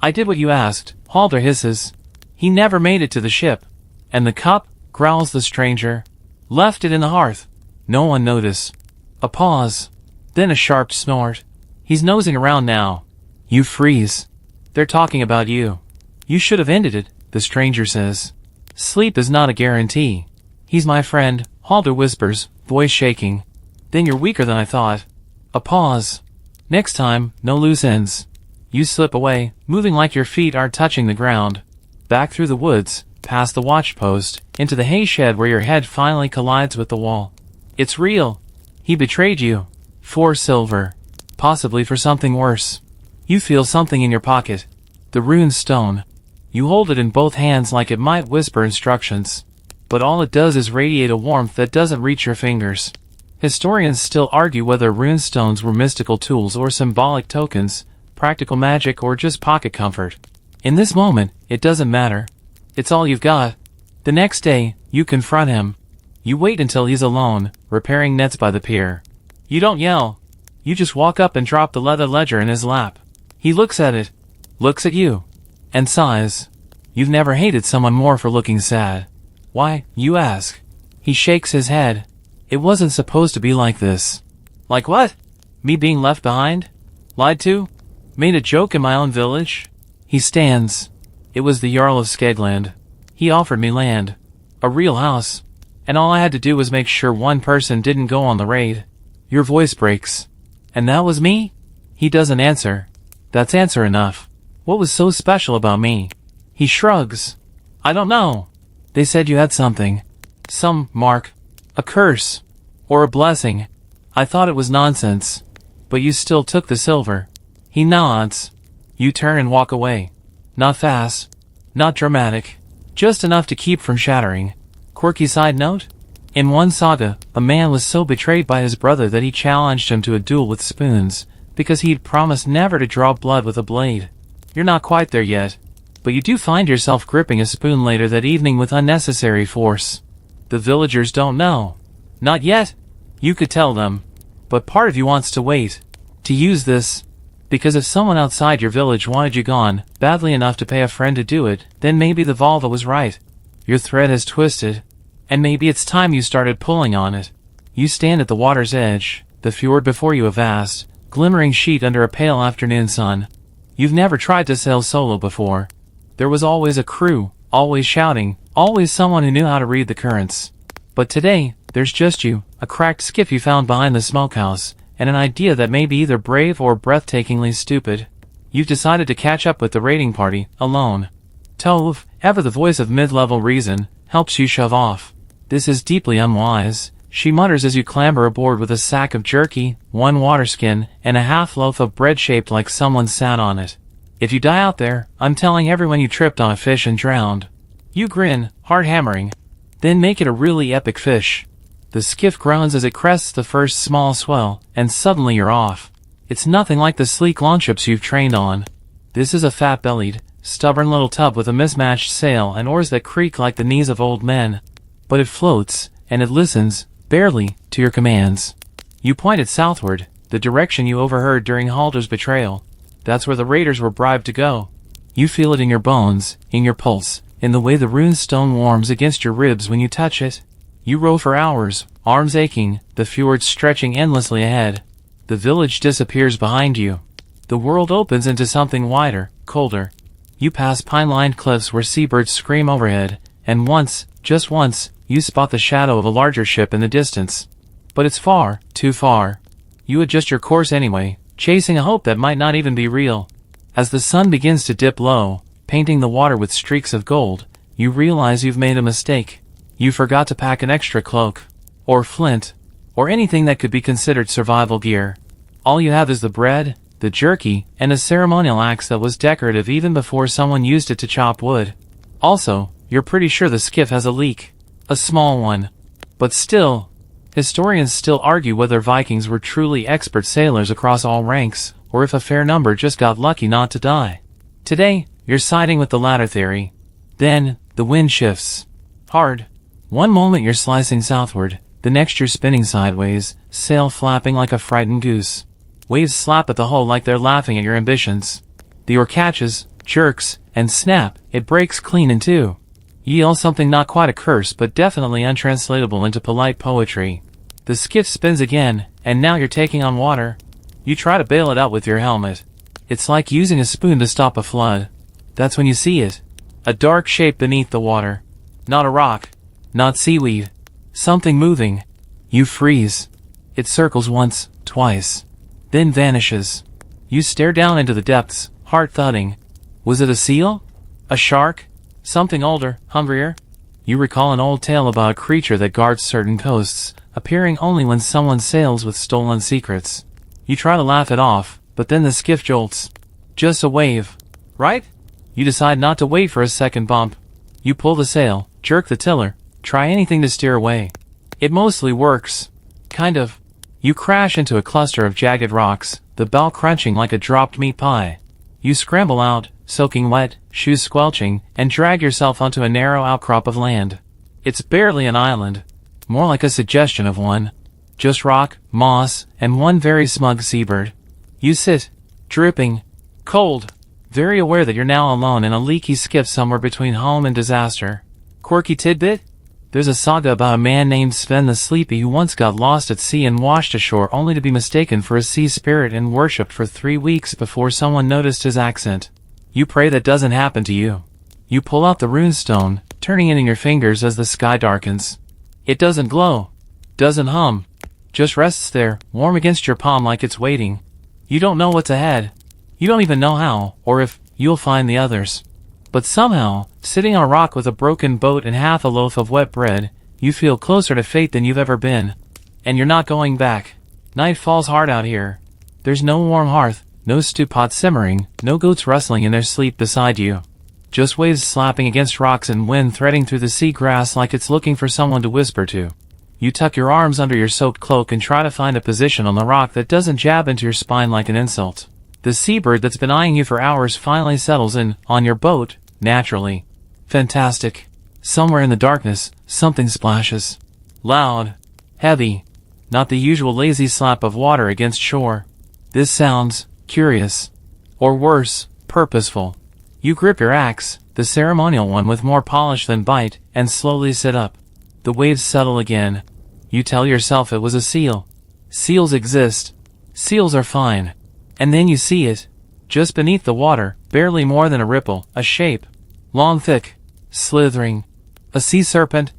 I did what you asked, Halder hisses. He never made it to the ship. And the cup, growls the stranger. Left it in the hearth. No one noticed. A pause. Then a sharp snort. He's nosing around now. You freeze. They're talking about you. You should have ended it, the stranger says. Sleep is not a guarantee. He's my friend, Halder whispers, voice shaking. Then you're weaker than I thought. A pause. Next time, no loose ends. You slip away, moving like your feet are touching the ground. Back through the woods, past the watch post, into the hay shed where your head finally collides with the wall. It's real. He betrayed you. For silver. Possibly for something worse. You feel something in your pocket. The rune stone. You hold it in both hands like it might whisper instructions. But all it does is radiate a warmth that doesn't reach your fingers. Historians still argue whether rune stones were mystical tools or symbolic tokens, practical magic or just pocket comfort. In this moment, it doesn't matter. It's all you've got. The next day, you confront him. You wait until he's alone, repairing nets by the pier. You don't yell. You just walk up and drop the leather ledger in his lap. He looks at it, looks at you, and sighs. You've never hated someone more for looking sad. Why, you ask. He shakes his head. It wasn't supposed to be like this. Like what? Me being left behind? Lied to? Made a joke in my own village? He stands. It was the Jarl of Skegland. He offered me land. A real house. And all I had to do was make sure one person didn't go on the raid. Your voice breaks. And that was me? He doesn't answer. That's answer enough. What was so special about me? He shrugs. I don't know. They said you had something. Some mark. A curse. Or a blessing. I thought it was nonsense. But you still took the silver. He nods. You turn and walk away. Not fast. Not dramatic. Just enough to keep from shattering. Quirky side note? In one saga, a man was so betrayed by his brother that he challenged him to a duel with spoons, because he'd promised never to draw blood with a blade. You're not quite there yet, but you do find yourself gripping a spoon later that evening with unnecessary force. The villagers don't know. Not yet. You could tell them. But part of you wants to wait. To use this. Because if someone outside your village wanted you gone, badly enough to pay a friend to do it, then maybe the Volva was right. Your thread has twisted. And maybe it's time you started pulling on it. You stand at the water's edge, the fjord before you a vast, glimmering sheet under a pale afternoon sun. You've never tried to sail solo before. There was always a crew, always shouting, always someone who knew how to read the currents. But today, there's just you, a cracked skiff you found behind the smokehouse, and an idea that may be either brave or breathtakingly stupid. You've decided to catch up with the raiding party, alone. Tove, ever the voice of mid-level reason, helps you shove off. This is deeply unwise, she mutters as you clamber aboard with a sack of jerky, one waterskin, and a half-loaf of bread shaped like someone sat on it. If you die out there, I'm telling everyone you tripped on a fish and drowned. You grin, heart hammering. Then make it a really epic fish. The skiff groans as it crests the first small swell, and suddenly you're off. It's nothing like the sleek longships you've trained on. This is a fat-bellied, stubborn little tub with a mismatched sail and oars that creak like the knees of old men. But it floats, and it listens, barely, to your commands. You point it southward, the direction you overheard during Halder's betrayal. That's where the raiders were bribed to go. You feel it in your bones, in your pulse, in the way the rune stone warms against your ribs when you touch it. You row for hours, arms aching, the fjord stretching endlessly ahead. The village disappears behind you. The world opens into something wider, colder. You pass pine-lined cliffs where seabirds scream overhead, and once, just once, you spot the shadow of a larger ship in the distance. But it's far, too far. You adjust your course anyway, chasing a hope that might not even be real. As the sun begins to dip low, painting the water with streaks of gold, you realize you've made a mistake. You forgot to pack an extra cloak, or flint, or anything that could be considered survival gear. All you have is the bread, the jerky, and a ceremonial axe that was decorative even before someone used it to chop wood. Also, you're pretty sure the skiff has a leak. A small one. But still, historians still argue whether Vikings were truly expert sailors across all ranks, or if a fair number just got lucky not to die. Today, you're siding with the latter theory. Then, the wind shifts. Hard. One moment you're slicing southward, the next you're spinning sideways, sail flapping like a frightened goose. Waves slap at the hull like they're laughing at your ambitions. The oar catches, jerks, and snap, it breaks clean in two. You yell something not quite a curse but definitely untranslatable into polite poetry. The skiff spins again, and now you're taking on water. You try to bail it out with your helmet. It's like using a spoon to stop a flood. That's when you see it. A dark shape beneath the water. Not a rock. Not seaweed. Something moving. You freeze. It circles once, twice. Then vanishes. You stare down into the depths, heart thudding. Was it a seal? A shark? Something older, hungrier? You recall an old tale about a creature that guards certain coasts, appearing only when someone sails with stolen secrets. You try to laugh it off, but then the skiff jolts. Just a wave. Right? You decide not to wait for a second bump. You pull the sail, jerk the tiller, try anything to steer away. It mostly works. Kind of. You crash into a cluster of jagged rocks, the bow crunching like a dropped meat pie. You scramble out, soaking wet, shoes squelching, and drag yourself onto a narrow outcrop of land. It's barely an island. More like a suggestion of one. Just rock, moss, and one very smug seabird. You sit, dripping, cold, very aware that you're now alone in a leaky skiff somewhere between home and disaster. Quirky tidbit? There's a saga about a man named Sven the Sleepy who once got lost at sea and washed ashore only to be mistaken for a sea spirit and worshipped for 3 weeks before someone noticed his accent. You pray that doesn't happen to you. You pull out the runestone, turning it in your fingers as the sky darkens. It doesn't glow, doesn't hum, just rests there, warm against your palm like it's waiting. You don't know what's ahead. You don't even know how, or if, you'll find the others. But somehow, sitting on a rock with a broken boat and half a loaf of wet bread, you feel closer to fate than you've ever been. And you're not going back. Night falls hard out here. There's no warm hearth, no stew pot simmering, no goats rustling in their sleep beside you. Just waves slapping against rocks and wind threading through the sea grass like it's looking for someone to whisper to. You tuck your arms under your soaked cloak and try to find a position on the rock that doesn't jab into your spine like an insult. The seabird that's been eyeing you for hours finally settles in, on your boat, naturally. Fantastic. Somewhere in the darkness, something splashes. Loud. Heavy. Not the usual lazy slap of water against shore. This sounds curious. Or worse, purposeful. You grip your axe, the ceremonial one with more polish than bite, and slowly sit up. The waves settle again. You tell yourself it was a seal. Seals exist. Seals are fine. And then you see it. Just beneath the water, barely more than a ripple, a shape. Long, thick, slithering. A sea serpent?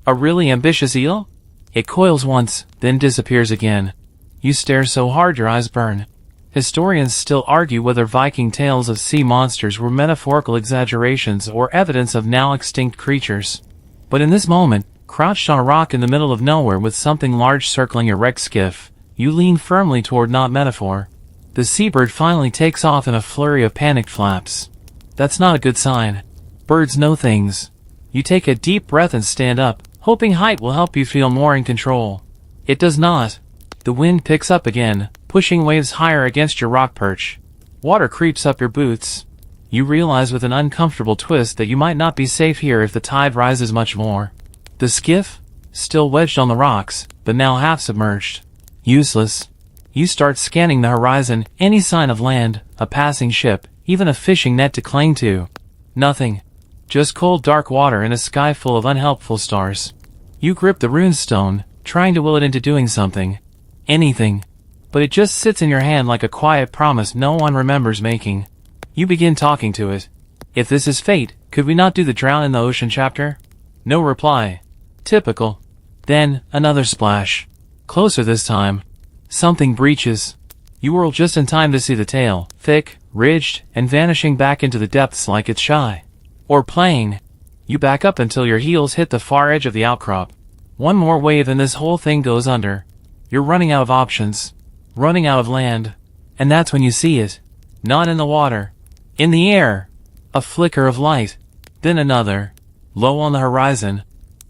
A really ambitious eel? It coils once, then disappears again. You stare so hard your eyes burn. Historians still argue whether Viking tales of sea monsters were metaphorical exaggerations or evidence of now extinct creatures. But in this moment, crouched on a rock in the middle of nowhere with something large circling your wrecked skiff, you lean firmly toward not metaphor. The seabird finally takes off in a flurry of panicked flaps. That's not a good sign. Birds know things. You take a deep breath and stand up, hoping height will help you feel more in control. It does not. The wind picks up again, pushing waves higher against your rock perch. Water creeps up your boots. You realize with an uncomfortable twist that you might not be safe here if the tide rises much more. The skiff? Still wedged on the rocks, but now half submerged. Useless. You start scanning the horizon, any sign of land, a passing ship, even a fishing net to cling to. Nothing. Just cold dark water and a sky full of unhelpful stars. You grip the runestone, trying to will it into doing something. Anything. But it just sits in your hand like a quiet promise no one remembers making. You begin talking to it. If this is fate, could we not do the drown in the ocean chapter? No reply. Typical. Then, another splash. Closer this time. Something breaches. You whirl just in time to see the tail, thick, ridged, and vanishing back into the depths like it's shy. Or plain. You back up until your heels hit the far edge of the outcrop. One more wave and this whole thing goes under. You're running out of options. Running out of land. And that's when you see it. Not in the water. In the air. A flicker of light. Then another. Low on the horizon.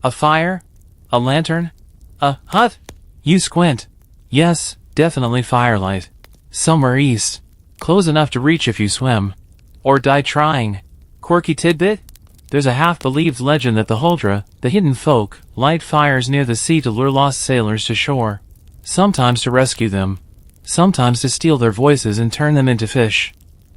A fire? A lantern? A hut? You squint. Yes, definitely firelight. Somewhere east. Close enough to reach if you swim. Or die trying. Quirky tidbit? There's a half-believed legend that the Huldra, the hidden folk, light fires near the sea to lure lost sailors to shore. Sometimes to rescue them. Sometimes to steal their voices and turn them into fish.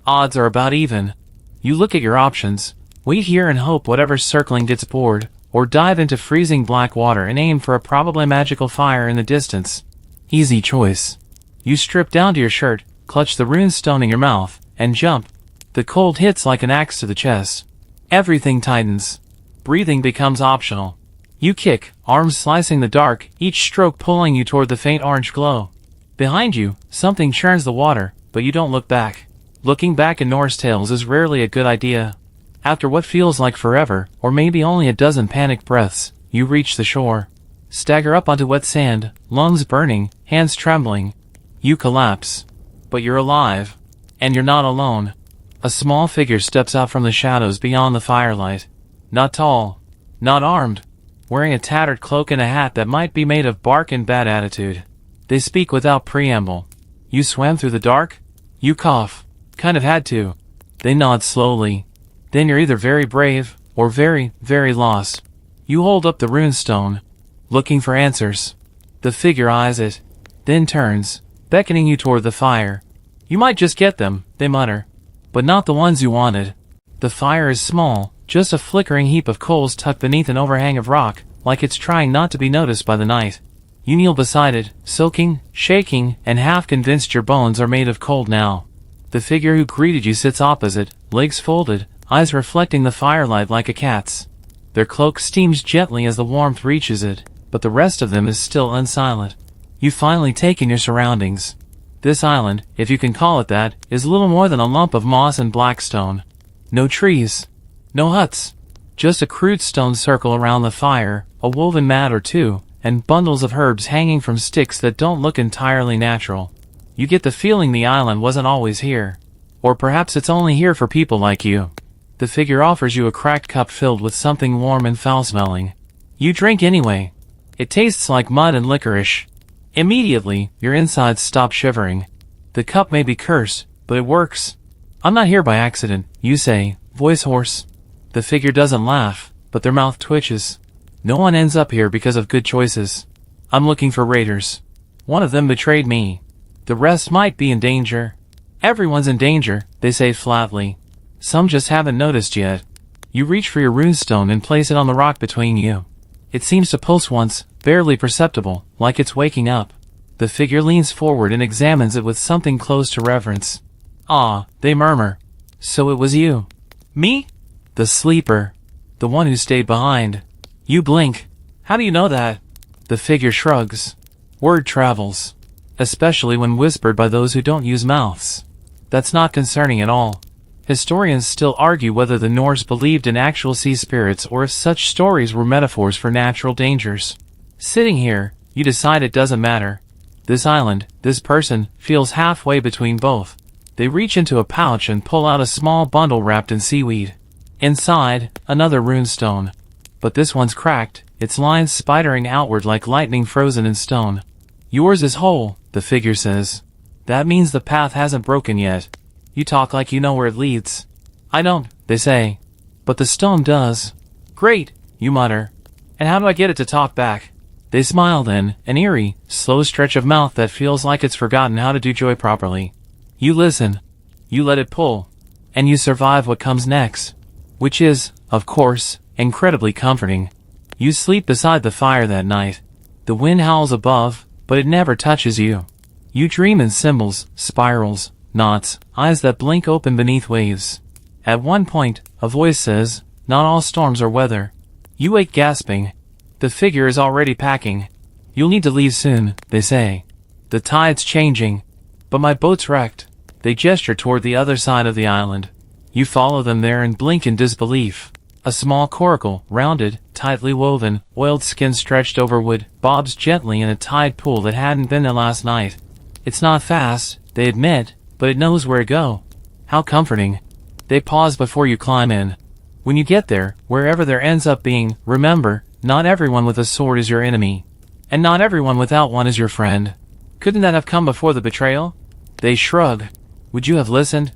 Odds are about even. You look at your options. Wait here and hope whatever's circling gets bored, or dive into freezing black water and aim for a probably magical fire in the distance. Easy choice. You strip down to your shirt, clutch the runestone in your mouth, and jump. The cold hits like an axe to the chest. Everything tightens. Breathing becomes optional. You kick, arms slicing the dark, each stroke pulling you toward the faint orange glow. Behind you, something churns the water, but you don't look back. Looking back in Norse tales is rarely a good idea. After what feels like forever, or maybe only a dozen panicked breaths, you reach the shore. Stagger up onto wet sand, lungs burning, hands trembling. You collapse. But you're alive. And you're not alone. A small figure steps out from the shadows beyond the firelight. Not tall. Not armed. Wearing a tattered cloak and a hat that might be made of bark and bad attitude. They speak without preamble. You swam through the dark? You cough. Kind of had to. They nod slowly. Then you're either very brave, or very, very lost. You hold up the runestone, looking for answers. The figure eyes it, then turns, beckoning you toward the fire. You might just get them, they mutter. But not the ones you wanted. The fire is small, just a flickering heap of coals tucked beneath an overhang of rock, like it's trying not to be noticed by the night. You kneel beside it, soaking, shaking, and half convinced your bones are made of cold now. The figure who greeted you sits opposite, legs folded, eyes reflecting the firelight like a cat's. Their cloak steams gently as the warmth reaches it, but the rest of them is still unsilent. You've finally taken your surroundings. This island, if you can call it that, is little more than a lump of moss and black stone. No trees. No huts. Just a crude stone circle around the fire, a woven mat or two, and bundles of herbs hanging from sticks that don't look entirely natural. You get the feeling the island wasn't always here. Or perhaps it's only here for people like you. The figure offers you a cracked cup filled with something warm and foul-smelling. You drink anyway. It tastes like mud and licorice. Immediately, your insides stop shivering. The cup may be cursed, but it works. I'm not here by accident, you say, voice hoarse. The figure doesn't laugh, but their mouth twitches. No one ends up here because of good choices. I'm looking for raiders. One of them betrayed me. The rest might be in danger. Everyone's in danger, they say flatly. Some just haven't noticed yet. You reach for your runestone and place it on the rock between you. It seems to pulse once, barely perceptible, like it's waking up. The figure leans forward and examines it with something close to reverence. Ah, they murmur. So it was you. Me? The sleeper. The one who stayed behind. You blink. How do you know that? The figure shrugs. Word travels. Especially when whispered by those who don't use mouths. That's not concerning at all. Historians still argue whether the Norse believed in actual sea spirits or if such stories were metaphors for natural dangers. Sitting here, you decide it doesn't matter. This island, this person, feels halfway between both. They reach into a pouch and pull out a small bundle wrapped in seaweed. Inside, another runestone. But this one's cracked, its lines spidering outward like lightning frozen in stone. Yours is whole, the figure says. That means the path hasn't broken yet. You talk like you know where it leads. I don't, they say. But the stone does. Great, you mutter. And how do I get it to talk back? They smile then, an eerie, slow stretch of mouth that feels like it's forgotten how to do joy properly. You listen. You let it pull. And you survive what comes next. Which is, of course, incredibly comforting. You sleep beside the fire that night. The wind howls above, but it never touches you. You dream in symbols, spirals, knots, eyes that blink open beneath waves. At one point, a voice says, not all storms are weather. You wake gasping. The figure is already packing. You'll need to leave soon, they say. The tide's changing. But my boat's wrecked. They gesture toward the other side of the island. You follow them there and blink in disbelief. A small coracle, rounded, tightly woven, oiled skin stretched over wood, bobs gently in a tide pool that hadn't been there last night. It's not fast, they admit, but it knows where to go. How comforting. They pause before you climb in. When you get there, wherever there ends up being, remember, not everyone with a sword is your enemy. And not everyone without one is your friend. Couldn't that have come before the betrayal? They shrug. Would you have listened?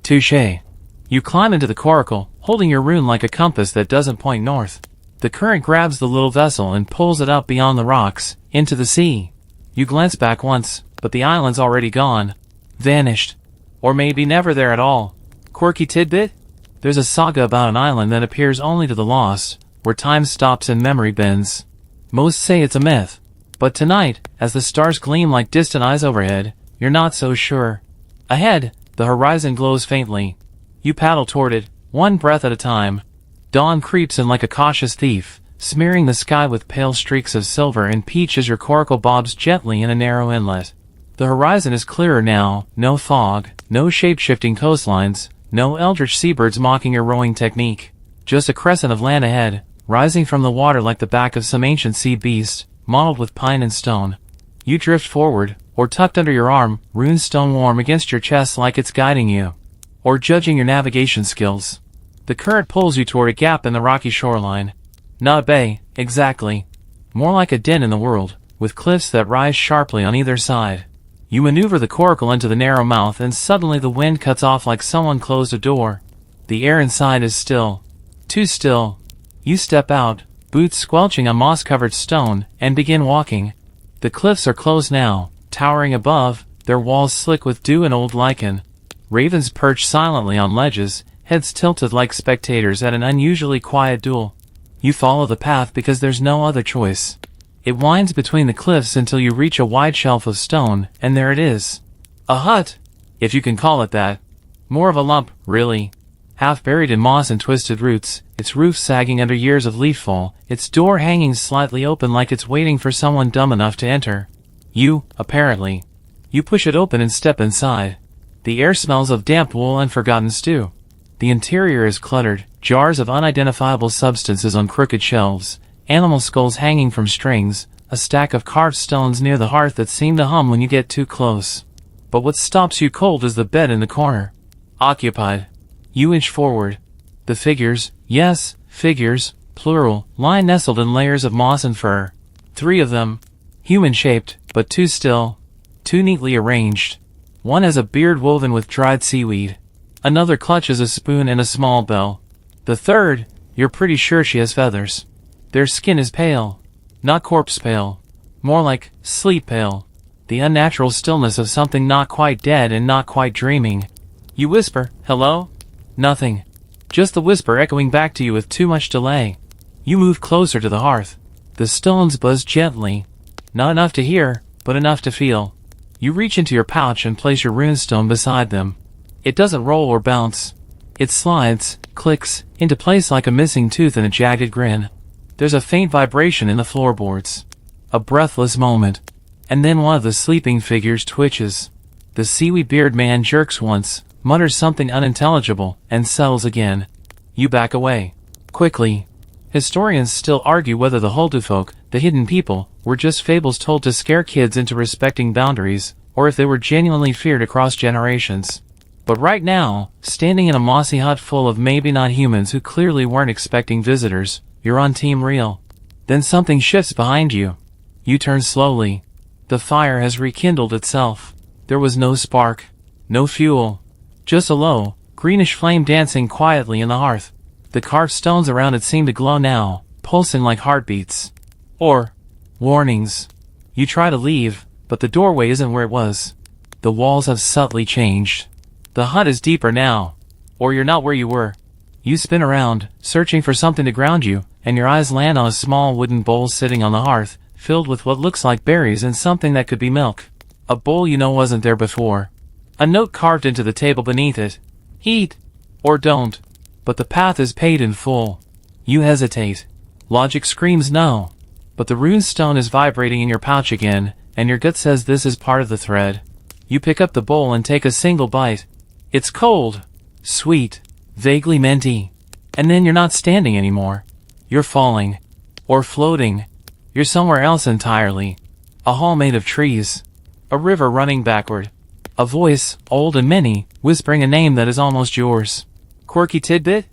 Touché. You climb into the coracle, holding your rune like a compass that doesn't point north. The current grabs the little vessel and pulls it out beyond the rocks, into the sea. You glance back once, but the island's already gone. Vanished. Or maybe never there at all. Quirky tidbit? There's a saga about an island that appears only to the lost, where time stops and memory bends. Most say it's a myth. But tonight, as the stars gleam like distant eyes overhead, you're not so sure. Ahead, the horizon glows faintly. You paddle toward it, one breath at a time. Dawn creeps in like a cautious thief, smearing the sky with pale streaks of silver and peach as your coracle bobs gently in a narrow inlet. The horizon is clearer now, no fog, no shape-shifting coastlines, no eldritch seabirds mocking your rowing technique. Just a crescent of land ahead, rising from the water like the back of some ancient sea beast, mottled with pine and stone. You drift forward, or tucked under your arm, runestone warm against your chest like it's guiding you. or judging your navigation skills. The current pulls you toward a gap in the rocky shoreline. Not a bay, exactly. More like a den in the world, with cliffs that rise sharply on either side. You maneuver the coracle into the narrow mouth and suddenly the wind cuts off like someone closed a door. The air inside is still. Too still. You step out, boots squelching on moss-covered stone, and begin walking. The cliffs are closed now, towering above, their walls slick with dew and old lichen. Ravens perch silently on ledges, heads tilted like spectators at an unusually quiet duel. You follow the path because there's no other choice. It winds between the cliffs until you reach a wide shelf of stone, and there it is. A hut, if you can call it that. More of a lump, really. Half buried in moss and twisted roots, its roof sagging under years of leaffall, its door hanging slightly open like it's waiting for someone dumb enough to enter. You, apparently. You push it open and step inside. The air smells of damp wool and forgotten stew. The interior is cluttered, jars of unidentifiable substances on crooked shelves, animal skulls hanging from strings, a stack of carved stones near the hearth that seem to hum when you get too close. But what stops you cold is the bed in the corner. Occupied. You inch forward. The figures, yes, figures, plural, lie nestled in layers of moss and fur. 3 of them. Human-shaped, but too still. Too neatly arranged. One has a beard woven with dried seaweed. Another clutches a spoon and a small bell. The third, you're pretty sure she has feathers. Their skin is pale. Not corpse pale. More like sleep pale. The unnatural stillness of something not quite dead and not quite dreaming. You whisper, hello? Nothing. Just the whisper echoing back to you with too much delay. You move closer to the hearth. The stones buzz gently. Not enough to hear, but enough to feel. You reach into your pouch and place your runestone beside them. It doesn't roll or bounce. It slides, clicks, into place like a missing tooth in a jagged grin. There's a faint vibration in the floorboards. A breathless moment. And then one of the sleeping figures twitches. The seaweed-beard man jerks once, mutters something unintelligible, and settles again. You back away. Quickly. Historians still argue whether the Huldufolk, the hidden people, were just fables told to scare kids into respecting boundaries, or if they were genuinely feared across generations. But right now, standing in a mossy hut full of maybe not humans who clearly weren't expecting visitors, you're on Team Real. Then something shifts behind you. You turn slowly. The fire has rekindled itself. There was no spark. No fuel. Just a low, greenish flame dancing quietly in the hearth. The carved stones around it seem to glow now, pulsing like heartbeats. Or warnings. You try to leave, but the doorway isn't where it was. The walls have subtly changed. The hut is deeper now. Or you're not where you were. You spin around, searching for something to ground you, and your eyes land on a small wooden bowl sitting on the hearth, filled with what looks like berries and something that could be milk. A bowl you know wasn't there before. A note carved into the table beneath it. Eat. Or don't. But the path is paid in full. You hesitate. Logic screams no. But the runestone is vibrating in your pouch again, and your gut says this is part of the thread. You pick up the bowl and take a single bite. It's cold. Sweet. Vaguely minty. And then you're not standing anymore. You're falling. Or floating. You're somewhere else entirely. A hall made of trees. A river running backward. A voice, old and many, whispering a name that is almost yours. Quirky tidbit?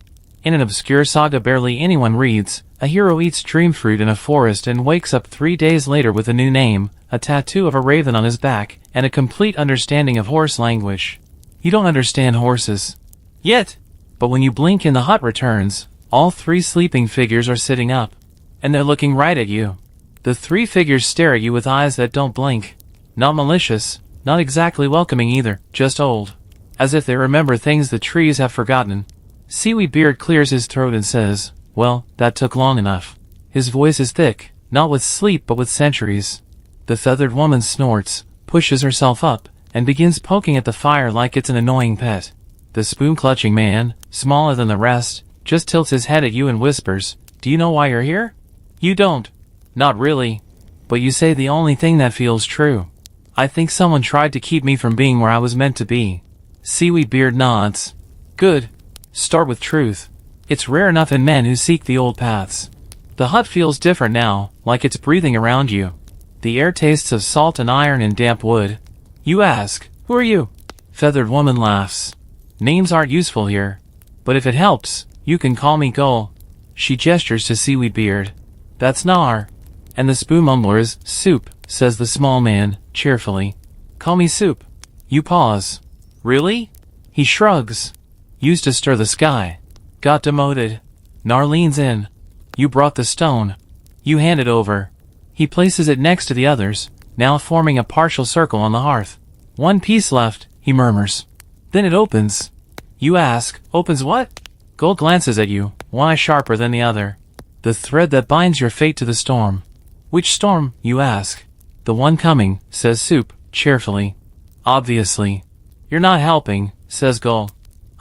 In an obscure saga barely anyone reads, a hero eats dream fruit in a forest and wakes up 3 days later with a new name, a tattoo of a raven on his back, and a complete understanding of horse language. You don't understand horses. Yet. But when you blink and the hut returns, all 3 sleeping figures are sitting up. And they're looking right at you. The 3 figures stare at you with eyes that don't blink. Not malicious, not exactly welcoming either, just old. As if they remember things the trees have forgotten. Seaweed Beard clears his throat and says, well, that took long enough. His voice is thick, not with sleep but with centuries. The feathered woman snorts, pushes herself up, and begins poking at the fire like it's an annoying pet. The spoon-clutching man, smaller than the rest, just tilts his head at you and whispers, do you know why you're here? You don't. Not really. But you say the only thing that feels true. I think someone tried to keep me from being where I was meant to be. Seaweed Beard nods. Good. Start with truth. It's rare enough in men who seek the old paths. The hut feels different now, like it's breathing around you. The air tastes of salt and iron and damp wood. You ask, who are you? Feathered woman laughs. Names aren't useful here. But if it helps, you can call me Gull. She gestures to Seaweed Beard. That's Nar. And the spoon mumbler is Soup, says the small man, cheerfully. Call me Soup. You pause. Really? He shrugs. Used to stir the sky. Got demoted. Nar leans in. You brought the stone. You hand it over. He places it next to the others, now forming a partial circle on the hearth. One piece left, he murmurs. Then it opens. You ask, opens what? Gull glances at you, one eye sharper than the other. The thread that binds your fate to the storm. Which storm, you ask? The one coming, says Soup, cheerfully. Obviously. You're not helping, says Gull.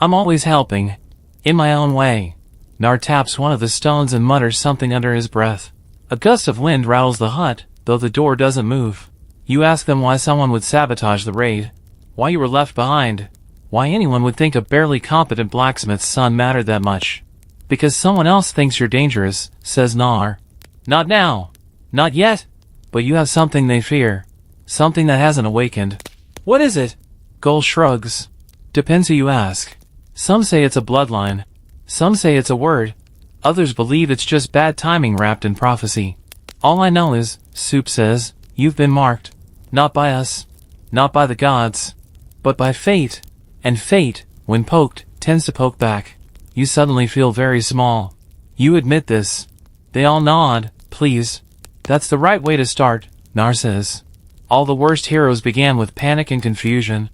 I'm always helping. In my own way. Nar taps one of the stones and mutters something under his breath. A gust of wind rattles the hut, though the door doesn't move. You ask them why someone would sabotage the raid. Why you were left behind. Why anyone would think a barely competent blacksmith's son mattered that much. Because someone else thinks you're dangerous, says Nar. Not now. Not yet. But you have something they fear. Something that hasn't awakened. What is it? Gull shrugs. Depends who you ask. Some say it's a bloodline. Some say it's a word. Others believe it's just bad timing wrapped in prophecy. All I know is, Soup says, you've been marked. Not by us. Not by the gods. But by fate. And fate, when poked, tends to poke back. You suddenly feel very small. You admit this. They all nod, please. That's the right way to start, Nar says. All the worst heroes began with panic and confusion.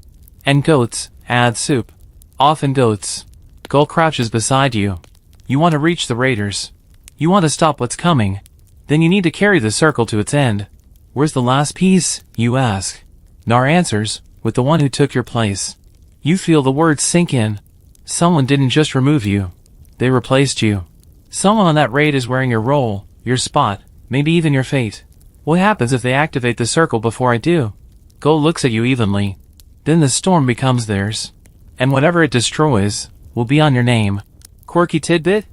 And goats, adds Soup. Often goats. Gull crouches beside you. You want to reach the raiders. You want to stop what's coming. Then you need to carry the circle to its end. Where's the last piece, you ask. Nar answers, with the one who took your place. You feel the words sink in. Someone didn't just remove you. They replaced you. Someone on that raid is wearing your role, your spot, maybe even your fate. What happens if they activate the circle before I do? Gull looks at you evenly. Then the storm becomes theirs. And whatever it destroys, will be on your name. Quirky tidbit?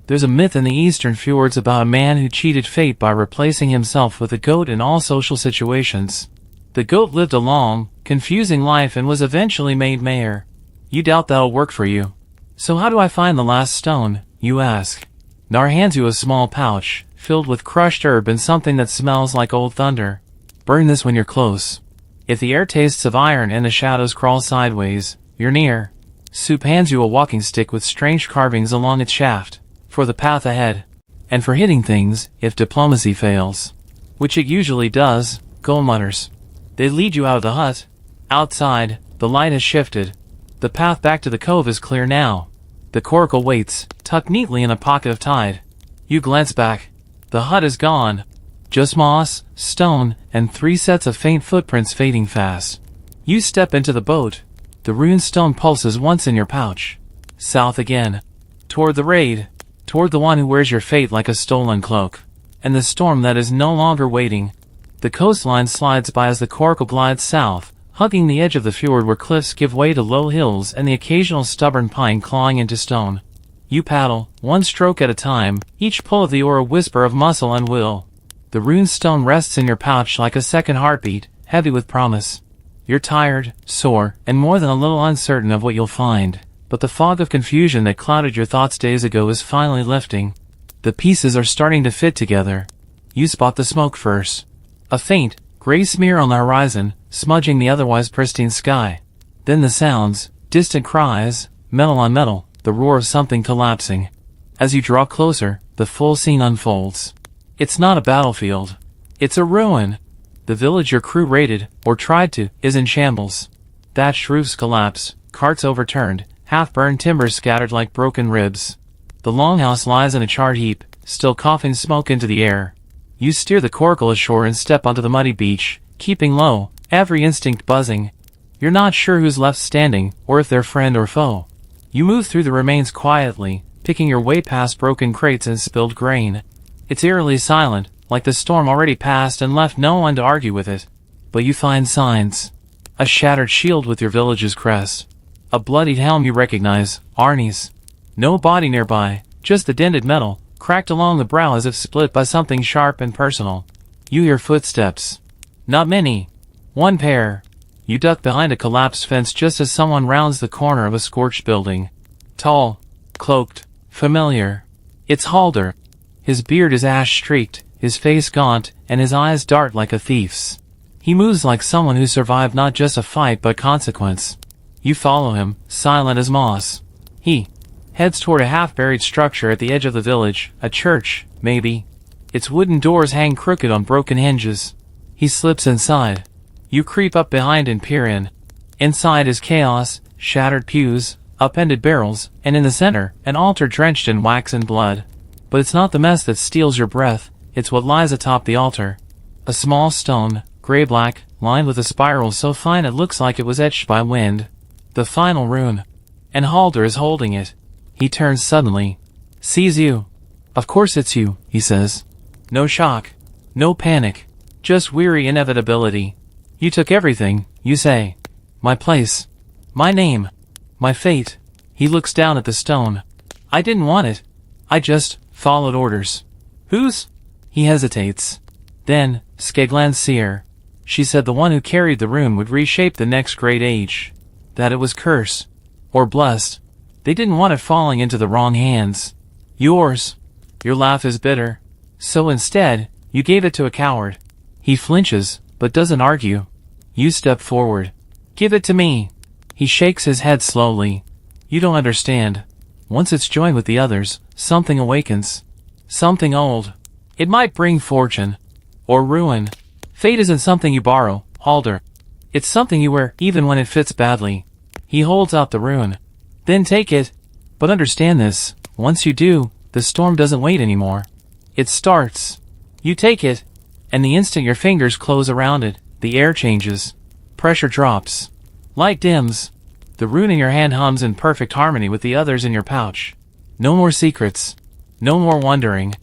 There's a myth in the eastern fjords about a man who cheated fate by replacing himself with a goat in all social situations. The goat lived a long, confusing life and was eventually made mayor. You doubt that'll work for you. So how do I find the last stone, you ask? Nar hands you a small pouch, filled with crushed herb and something that smells like old thunder. Burn this when you're close. If the air tastes of iron and the shadows crawl sideways, you're near. Soup hands you a walking stick with strange carvings along its shaft, for the path ahead. And for hitting things, if diplomacy fails. Which it usually does, Gull mutters. They lead you out of the hut. Outside, the light has shifted. The path back to the cove is clear now. The coracle waits, tucked neatly in a pocket of tide. You glance back. The hut is gone. Just moss, stone, and 3 sets of faint footprints fading fast. You step into the boat. The ruined stone pulses once in your pouch. South again. Toward the raid. Toward the one who wears your fate like a stolen cloak. And the storm that is no longer waiting. The coastline slides by as the coracle glides south, hugging the edge of the fjord where cliffs give way to low hills and the occasional stubborn pine clawing into stone. You paddle, one stroke at a time, each pull of the oar a whisper of muscle and will. The ruined stone rests in your pouch like a second heartbeat, heavy with promise. You're tired, sore, and more than a little uncertain of what you'll find, but the fog of confusion that clouded your thoughts days ago is finally lifting. The pieces are starting to fit together. You spot the smoke first. A faint, gray smear on the horizon, smudging the otherwise pristine sky. Then the sounds, distant cries, metal on metal, the roar of something collapsing. As you draw closer, the full scene unfolds. It's not a battlefield. It's a ruin. The village your crew raided, or tried to, is in shambles. Thatched roofs collapse, carts overturned, half-burned timbers scattered like broken ribs. The longhouse lies in a charred heap, still coughing smoke into the air. You steer the coracle ashore and step onto the muddy beach, keeping low, every instinct buzzing. You're not sure who's left standing, or if they're friend or foe. You move through the remains quietly, picking your way past broken crates and spilled grain. It's eerily silent, like the storm already passed and left no one to argue with it. But you find signs. A shattered shield with your village's crest. A bloodied helm you recognize, Arnie's. No body nearby, just the dented metal, cracked along the brow as if split by something sharp and personal. You hear footsteps. Not many. One pair. You duck behind a collapsed fence just as someone rounds the corner of a scorched building. Tall, cloaked, familiar. It's Halder. His beard is ash-streaked, his face gaunt, and his eyes dart like a thief's. He moves like someone who survived not just a fight but consequence. You follow him, silent as moss. He heads toward a half-buried structure at the edge of the village, a church, maybe. Its wooden doors hang crooked on broken hinges. He slips inside. You creep up behind and peer in. Inside is chaos, shattered pews, upended barrels, and in the center, an altar drenched in wax and blood. But it's not the mess that steals your breath, it's what lies atop the altar. A small stone, gray-black, lined with a spiral so fine it looks like it was etched by wind. The final rune. And Halder is holding it. He turns suddenly. Sees you. Of course it's you, he says. No shock. No panic. Just weary inevitability. You took everything, you say. My place. My name. My fate. He looks down at the stone. I didn't want it. I just followed orders. Whose? He hesitates. Then, Skegland's seer. She said the one who carried the rune would reshape the next great age. That it was cursed. Or blessed. They didn't want it falling into the wrong hands. Yours. Your laugh is bitter. So instead, you gave it to a coward. He flinches, but doesn't argue. You step forward. Give it to me. He shakes his head slowly. You don't understand. Once it's joined with the others, something awakens. Something old. It might bring fortune. Or ruin. Fate isn't something you borrow, Halder. It's something you wear even when it fits badly. He holds out the rune. Then take it. But understand this, once you do, the storm doesn't wait anymore. It starts. You take it, and the instant your fingers close around it, the air changes. Pressure drops. Light dims. The rune in your hand hums in perfect harmony with the others in your pouch. No more secrets. No more wondering.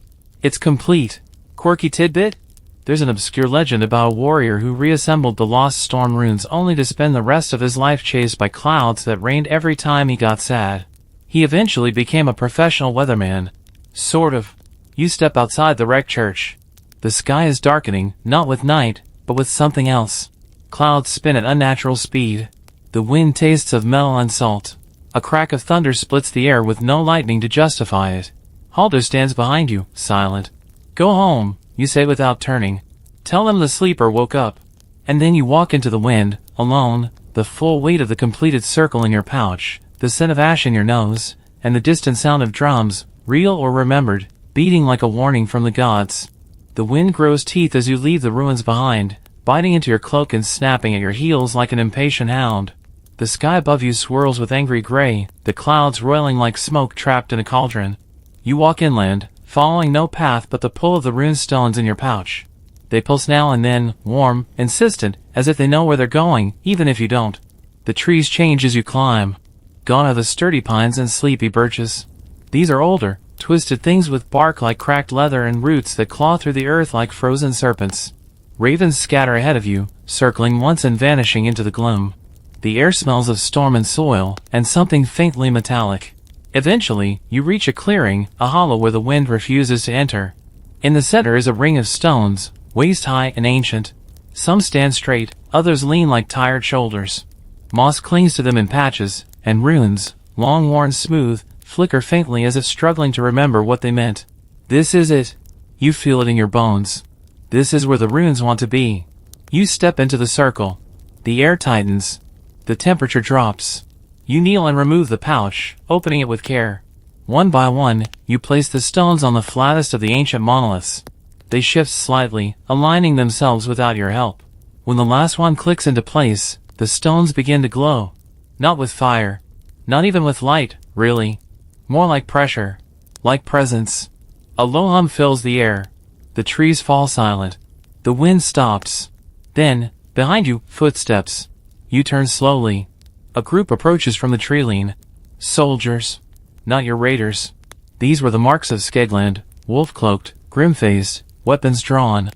It's complete. Quirky tidbit? There's an obscure legend about a warrior who reassembled the lost storm runes only to spend the rest of his life chased by clouds that rained every time he got sad. He eventually became a professional weatherman. Sort of. You step outside the wrecked church. The sky is darkening, not with night, but with something else. Clouds spin at unnatural speed. The wind tastes of metal and salt. A crack of thunder splits the air with no lightning to justify it. Halder stands behind you, silent. Go home, you say without turning. Tell them the sleeper woke up. And then you walk into the wind, alone, the full weight of the completed circle in your pouch, the scent of ash in your nose, and the distant sound of drums, real or remembered, beating like a warning from the gods. The wind grows teeth as you leave the ruins behind, biting into your cloak and snapping at your heels like an impatient hound. The sky above you swirls with angry gray, the clouds roiling like smoke trapped in a cauldron. You walk inland, following no path but the pull of the rune stones in your pouch. They pulse now and then, warm, insistent, as if they know where they're going, even if you don't. The trees change as you climb. Gone are the sturdy pines and sleepy birches. These are older, twisted things with bark like cracked leather and roots that claw through the earth like frozen serpents. Ravens scatter ahead of you, circling once and vanishing into the gloom. The air smells of storm and soil, and something faintly metallic. Eventually, you reach a clearing, a hollow where the wind refuses to enter. In the center is a ring of stones, waist-high and ancient. Some stand straight, others lean like tired shoulders. Moss clings to them in patches, and runes, long worn smooth, flicker faintly as if struggling to remember what they meant. This is it. You feel it in your bones. This is where the runes want to be. You step into the circle. The air tightens. The temperature drops. You kneel and remove the pouch, opening it with care. One by one, you place the stones on the flattest of the ancient monoliths. They shift slightly, aligning themselves without your help. When the last one clicks into place, the stones begin to glow. Not with fire. Not even with light, really. More like pressure. Like presence. A low hum fills the air. The trees fall silent. The wind stops. Then, behind you, footsteps. You turn slowly. A group approaches from the tree-line. Soldiers. Not your raiders. These were the marks of Skegland, wolf-cloaked, grim-faced, weapons drawn.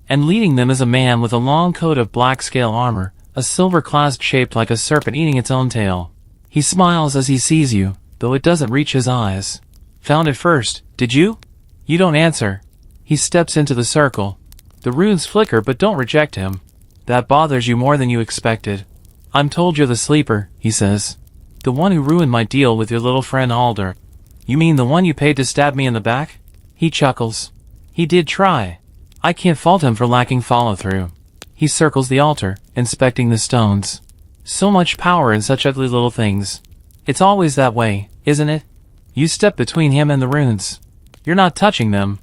And leading them is a man with a long coat of black scale armor, a silver clasp shaped like a serpent eating its own tail. He smiles as he sees you, though it doesn't reach his eyes. Found it first, did you? You don't answer. He steps into the circle. The runes flicker but don't reject him. That bothers you more than you expected. I'm told you're the sleeper, he says. The one who ruined my deal with your little friend Alder. You mean the one you paid to stab me in the back? He chuckles. He did try. I can't fault him for lacking follow-through. He circles the altar, inspecting the stones. So much power in such ugly little things. It's always that way, isn't it? You step between him and the runes. You're not touching them.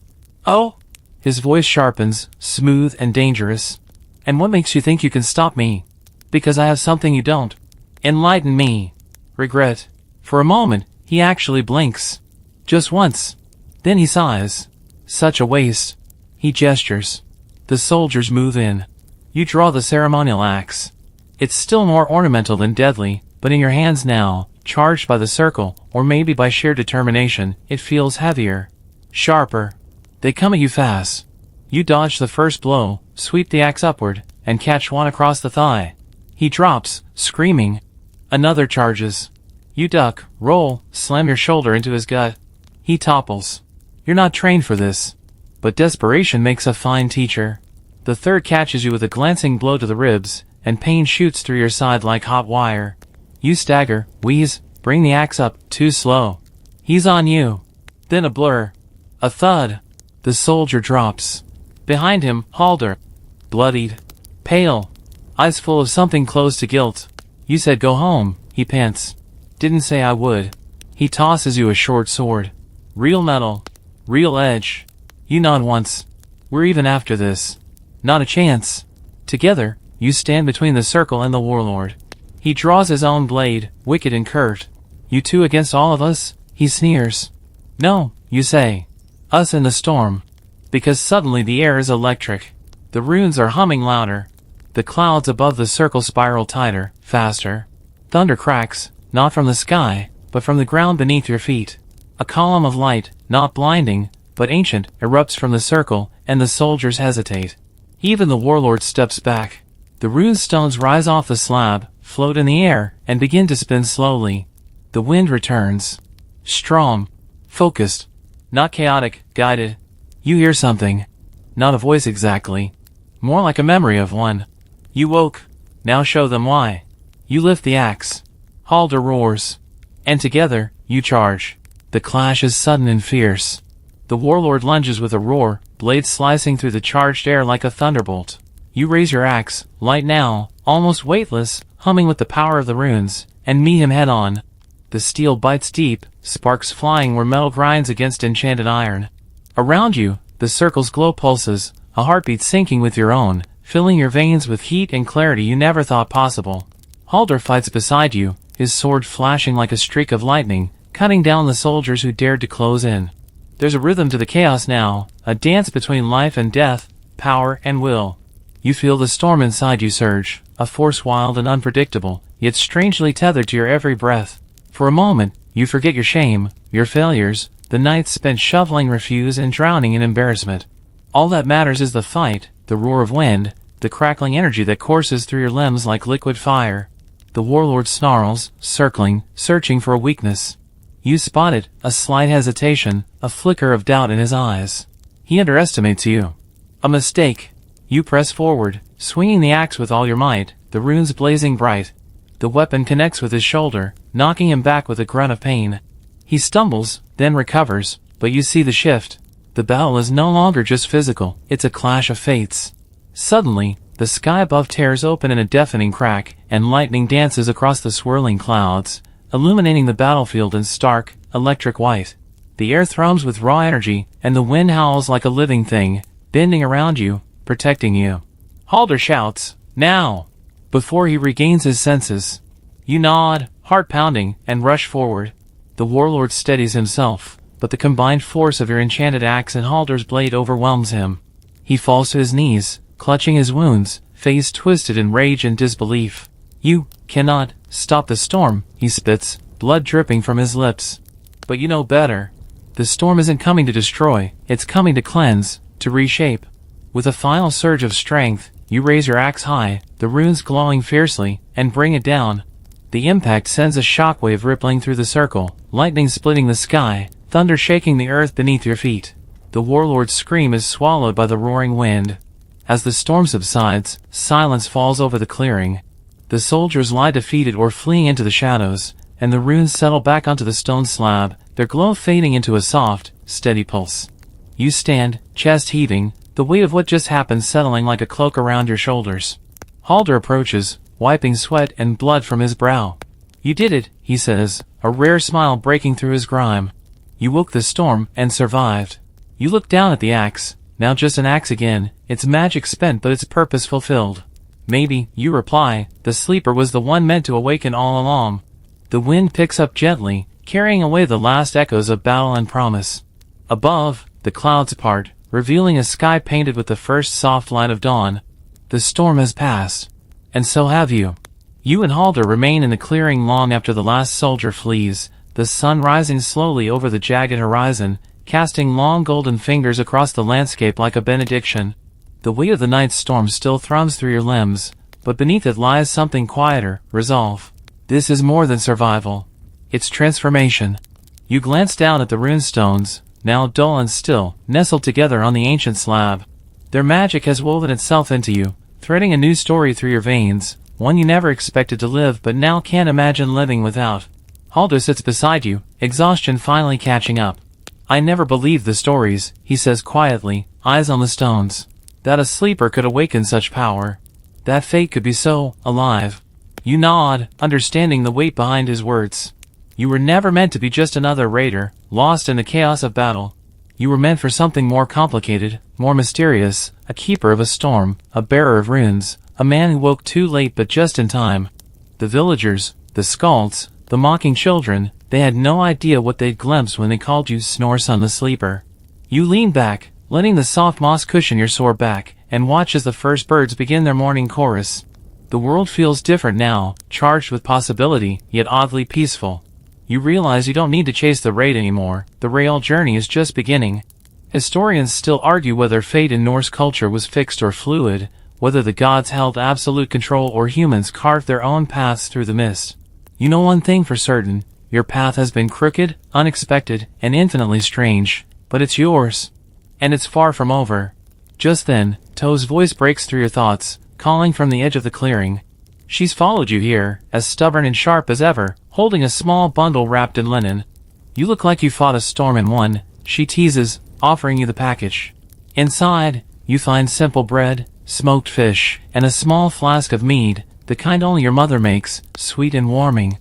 Oh? His voice sharpens, smooth and dangerous. And what makes you think you can stop me? Because I have something you don't. Enlighten me. Regret. For a moment, he actually blinks. Just once. Then he sighs. Such a waste. He gestures. The soldiers move in. You draw the ceremonial axe. It's still more ornamental than deadly, but in your hands now, charged by the circle, or maybe by sheer determination, it feels heavier. Sharper. They come at you fast. You dodge the first blow, sweep the axe upward, and catch one across the thigh. He drops, screaming. Another charges. You duck, roll, slam your shoulder into his gut. He topples. You're not trained for this. But desperation makes a fine teacher. The third catches you with a glancing blow to the ribs, and pain shoots through your side like hot wire. You stagger, wheeze, bring the axe up, too slow. He's on you. Then a blur. A thud. The soldier drops. Behind him, Halder. Bloodied. Pale. Eyes full of something close to guilt. You said go home, he pants. Didn't say I would. He tosses you a short sword. Real metal. Real edge. You nod once. We're even after this. Not a chance. Together, you stand between the circle and the warlord. He draws his own blade, wicked and curt. You two against all of us? He sneers. No, you say. Us in the storm. Because suddenly the air is electric. The runes are humming louder. The clouds above the circle spiral tighter, faster. Thunder cracks, not from the sky, but from the ground beneath your feet. A column of light, not blinding, but ancient, erupts from the circle, and the soldiers hesitate. Even the warlord steps back. The rune stones rise off the slab, float in the air, and begin to spin slowly. The wind returns. Strong. Focused. Not chaotic, guided. You hear something. Not a voice exactly. More like a memory of one. You woke. Now show them why. You lift the axe. Halder roars. And together, you charge. The clash is sudden and fierce. The warlord lunges with a roar, blades slicing through the charged air like a thunderbolt. You raise your axe, light now, almost weightless, humming with the power of the runes, and meet him head on. The steel bites deep, sparks flying where metal grinds against enchanted iron. Around you, the circle's glow pulses, a heartbeat syncing with your own, filling your veins with heat and clarity you never thought possible. Halder fights beside you, his sword flashing like a streak of lightning, cutting down the soldiers who dared to close in. There's a rhythm to the chaos now, a dance between life and death, power and will. You feel the storm inside you surge, a force wild and unpredictable, yet strangely tethered to your every breath. For a moment, you forget your shame, your failures, the nights spent shoveling refuse and drowning in embarrassment. All that matters is the fight, the roar of wind, the crackling energy that courses through your limbs like liquid fire. The warlord snarls, circling, searching for a weakness. You spot it, a slight hesitation, a flicker of doubt in his eyes. He underestimates you. A mistake. You press forward, swinging the axe with all your might, the runes blazing bright. The weapon connects with his shoulder, knocking him back with a grunt of pain. He stumbles, then recovers, but you see the shift. The battle is no longer just physical, it's a clash of fates. Suddenly, the sky above tears open in a deafening crack, and lightning dances across the swirling clouds, illuminating the battlefield in stark, electric white. The air thrums with raw energy, and the wind howls like a living thing, bending around you, protecting you. Halder shouts, "Now!" before he regains his senses. You nod, heart pounding, and rush forward. The warlord steadies himself, but the combined force of your enchanted axe and Halder's blade overwhelms him. He falls to his knees, clutching his wounds, face twisted in rage and disbelief. You cannot stop the storm, he spits, blood dripping from his lips. But you know better. The storm isn't coming to destroy, it's coming to cleanse, to reshape. With a final surge of strength, you raise your axe high, the runes glowing fiercely, and bring it down. The impact sends a shockwave rippling through the circle, lightning splitting the sky, thunder shaking the earth beneath your feet. The warlord's scream is swallowed by the roaring wind. As the storm subsides, silence falls over the clearing. The soldiers lie defeated or fleeing into the shadows, and the runes settle back onto the stone slab, their glow fading into a soft, steady pulse. You stand, chest heaving, the weight of what just happened settling like a cloak around your shoulders. Halder approaches, wiping sweat and blood from his brow. You did it, he says, a rare smile breaking through his grime. You woke the storm and survived. You look down at the axe, now just an axe again, its magic spent but its purpose fulfilled. Maybe, you reply, the sleeper was the one meant to awaken all along. The wind picks up gently, carrying away the last echoes of battle and promise. Above, the clouds part, revealing a sky painted with the first soft light of dawn. The storm has passed. And so have you. You and Halder remain in the clearing long after the last soldier flees, the sun rising slowly over the jagged horizon, casting long golden fingers across the landscape like a benediction. The weight of the night's storm still thrums through your limbs, but beneath it lies something quieter, resolve. This is more than survival. It's transformation. You glance down at the runestones, now dull and still, nestled together on the ancient slab. Their magic has woven itself into you, threading a new story through your veins, one you never expected to live but now can't imagine living without. Halder sits beside you, exhaustion finally catching up. I never believed the stories, he says quietly, eyes on the stones. That a sleeper could awaken such power. That fate could be so alive. You nod, understanding the weight behind his words. You were never meant to be just another raider, lost in the chaos of battle. You were meant for something more complicated, more mysterious, a keeper of a storm, a bearer of runes, a man who woke too late but just in time. The villagers, the skalds, the mocking children, they had no idea what they'd glimpsed when they called you Snorson the Sleeper. You lean back, letting the soft moss cushion your sore back, and watch as the first birds begin their morning chorus. The world feels different now, charged with possibility, yet oddly peaceful. You realize you don't need to chase the raid anymore, the real journey is just beginning. Historians still argue whether fate in Norse culture was fixed or fluid, whether the gods held absolute control or humans carved their own paths through the mist. You know one thing for certain, your path has been crooked, unexpected, and infinitely strange, but it's yours. And it's far from over. Just then, Toe's voice breaks through your thoughts, calling from the edge of the clearing. She's followed you here, as stubborn and sharp as ever, holding a small bundle wrapped in linen. You look like you fought a storm and won, she teases, offering you the package. Inside, you find simple bread, smoked fish, and a small flask of mead, the kind only your mother makes, sweet and warming.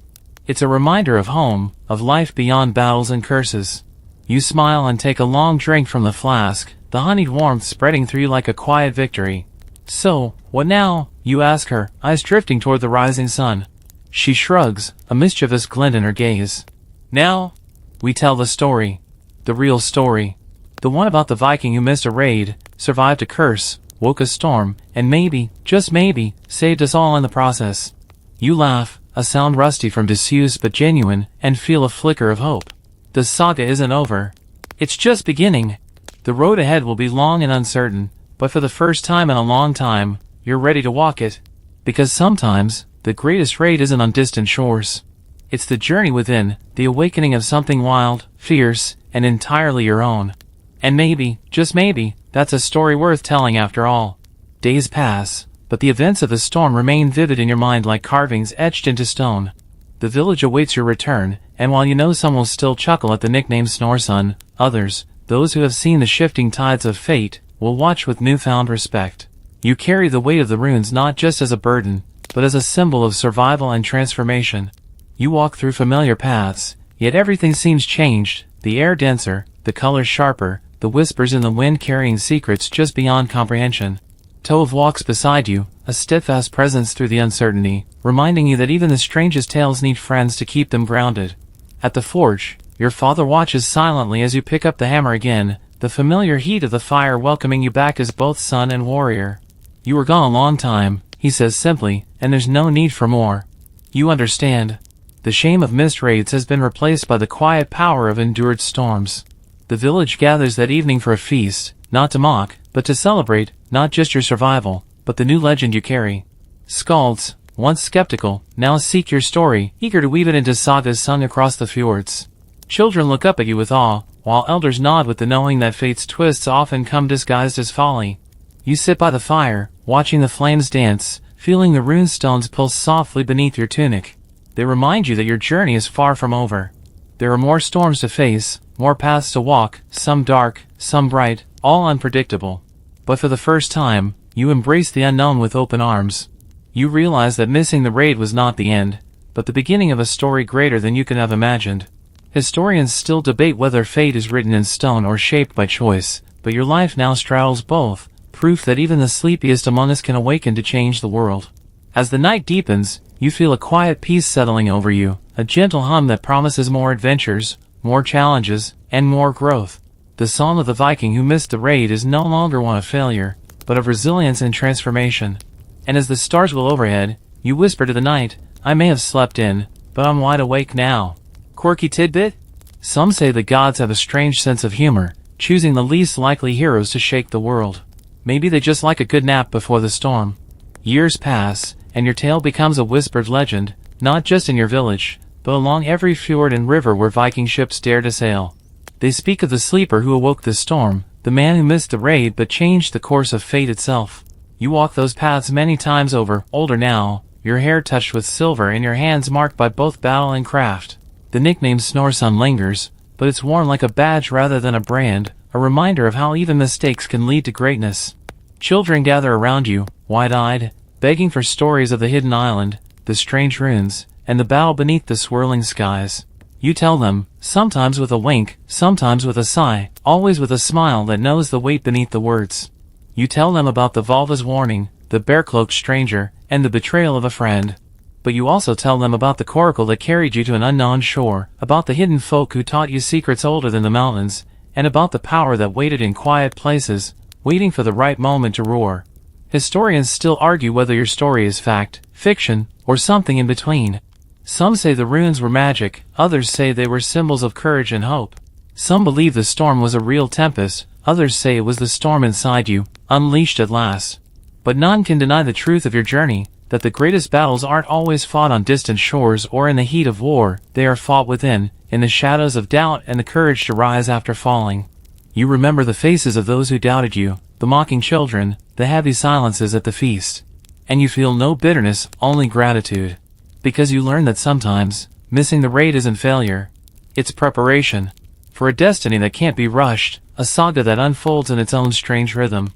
It's a reminder of home, of life beyond battles and curses. You smile and take a long drink from the flask, the honeyed warmth spreading through you like a quiet victory. So, what now? You ask her, eyes drifting toward the rising sun. She shrugs, a mischievous glint in her gaze. Now, we tell the story. The real story. The one about the Viking who missed a raid, survived a curse, woke a storm, and maybe, just maybe, saved us all in the process. You laugh, a sound rusty from disuse but genuine, and feel a flicker of hope. The saga isn't over. It's just beginning. The road ahead will be long and uncertain, but for the first time in a long time, you're ready to walk it. Because sometimes, the greatest raid isn't on distant shores. It's the journey within, the awakening of something wild, fierce, and entirely your own. And maybe, just maybe, that's a story worth telling after all. Days pass, but the events of the storm remain vivid in your mind like carvings etched into stone. The village awaits your return, and while you know some will still chuckle at the nickname Snorson, others, those who have seen the shifting tides of fate, will watch with newfound respect. You carry the weight of the runes not just as a burden, but as a symbol of survival and transformation. You walk through familiar paths, yet everything seems changed, the air denser, the colors sharper, the whispers in the wind carrying secrets just beyond comprehension. Tove walks beside you, a steadfast presence through the uncertainty, reminding you that even the strangest tales need friends to keep them grounded. At the forge, your father watches silently as you pick up the hammer again, the familiar heat of the fire welcoming you back as both son and warrior. You were gone a long time, he says simply, and there's no need for more. You understand. The shame of missed raids has been replaced by the quiet power of endured storms. The village gathers that evening for a feast, not to mock, but to celebrate, not just your survival, but the new legend you carry. Skalds, once skeptical, now seek your story, eager to weave it into sagas sung across the fjords. Children look up at you with awe, while elders nod with the knowing that fate's twists often come disguised as folly. You sit by the fire, watching the flames dance, feeling the runestones pulse softly beneath your tunic. They remind you that your journey is far from over. There are more storms to face, more paths to walk, some dark, some bright, all unpredictable. But for the first time, you embrace the unknown with open arms. You realize that missing the raid was not the end, but the beginning of a story greater than you could have imagined. Historians still debate whether fate is written in stone or shaped by choice, but your life now straddles both, proof that even the sleepiest among us can awaken to change the world. As the night deepens, you feel a quiet peace settling over you, a gentle hum that promises more adventures, more challenges, and more growth. The song of the Viking who missed the raid is no longer one of failure, but of resilience and transformation. And as the stars will overhead, you whisper to the night, I may have slept in, but I'm wide awake now. Quirky tidbit? Some say the gods have a strange sense of humor, choosing the least likely heroes to shake the world. Maybe they just like a good nap before the storm. Years pass, and your tale becomes a whispered legend, not just in your village, but along every fjord and river where Viking ships dare to sail. They speak of the sleeper who awoke the storm, the man who missed the raid but changed the course of fate itself. You walk those paths many times over, older now, your hair touched with silver and your hands marked by both battle and craft. The nickname Snorsun lingers, but it's worn like a badge rather than a brand, a reminder of how even mistakes can lead to greatness. Children gather around you, wide-eyed, begging for stories of the hidden island, the strange runes, and the battle beneath the swirling skies. You tell them, sometimes with a wink, sometimes with a sigh, always with a smile that knows the weight beneath the words. You tell them about the Volva's warning, the bear-cloaked stranger, and the betrayal of a friend. But you also tell them about the coracle that carried you to an unknown shore, about the hidden folk who taught you secrets older than the mountains, and about the power that waited in quiet places, waiting for the right moment to roar. Historians still argue whether your story is fact, fiction, or something in between. Some say the runes were magic, others say they were symbols of courage and hope. Some believe the storm was a real tempest, others say it was the storm inside you, unleashed at last. But none can deny the truth of your journey, that the greatest battles aren't always fought on distant shores or in the heat of war, they are fought within, in the shadows of doubt and the courage to rise after falling. You remember the faces of those who doubted you, the mocking children, the heavy silences at the feast. And you feel no bitterness, only gratitude. Because you learn that sometimes, missing the raid isn't failure. It's preparation. For a destiny that can't be rushed, a saga that unfolds in its own strange rhythm.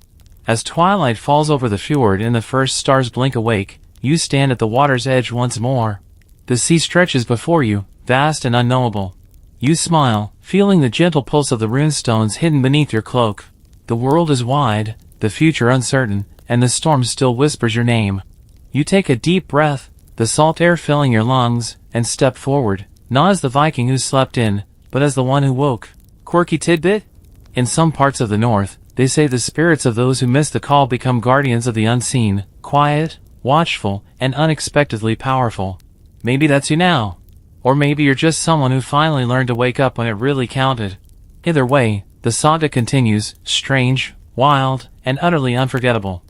As twilight falls over the fjord and the first stars blink awake, you stand at the water's edge once more. The sea stretches before you, vast and unknowable. You smile, feeling the gentle pulse of the runestones hidden beneath your cloak. The world is wide, the future uncertain, and the storm still whispers your name. You take a deep breath, the salt air filling your lungs, and step forward, not as the Viking who slept in, but as the one who woke. Quirky tidbit? In some parts of the north, they say the spirits of those who miss the call become guardians of the unseen, quiet, watchful, and unexpectedly powerful. Maybe that's you now. Or maybe you're just someone who finally learned to wake up when it really counted. Either way, the saga continues, strange, wild, and utterly unforgettable.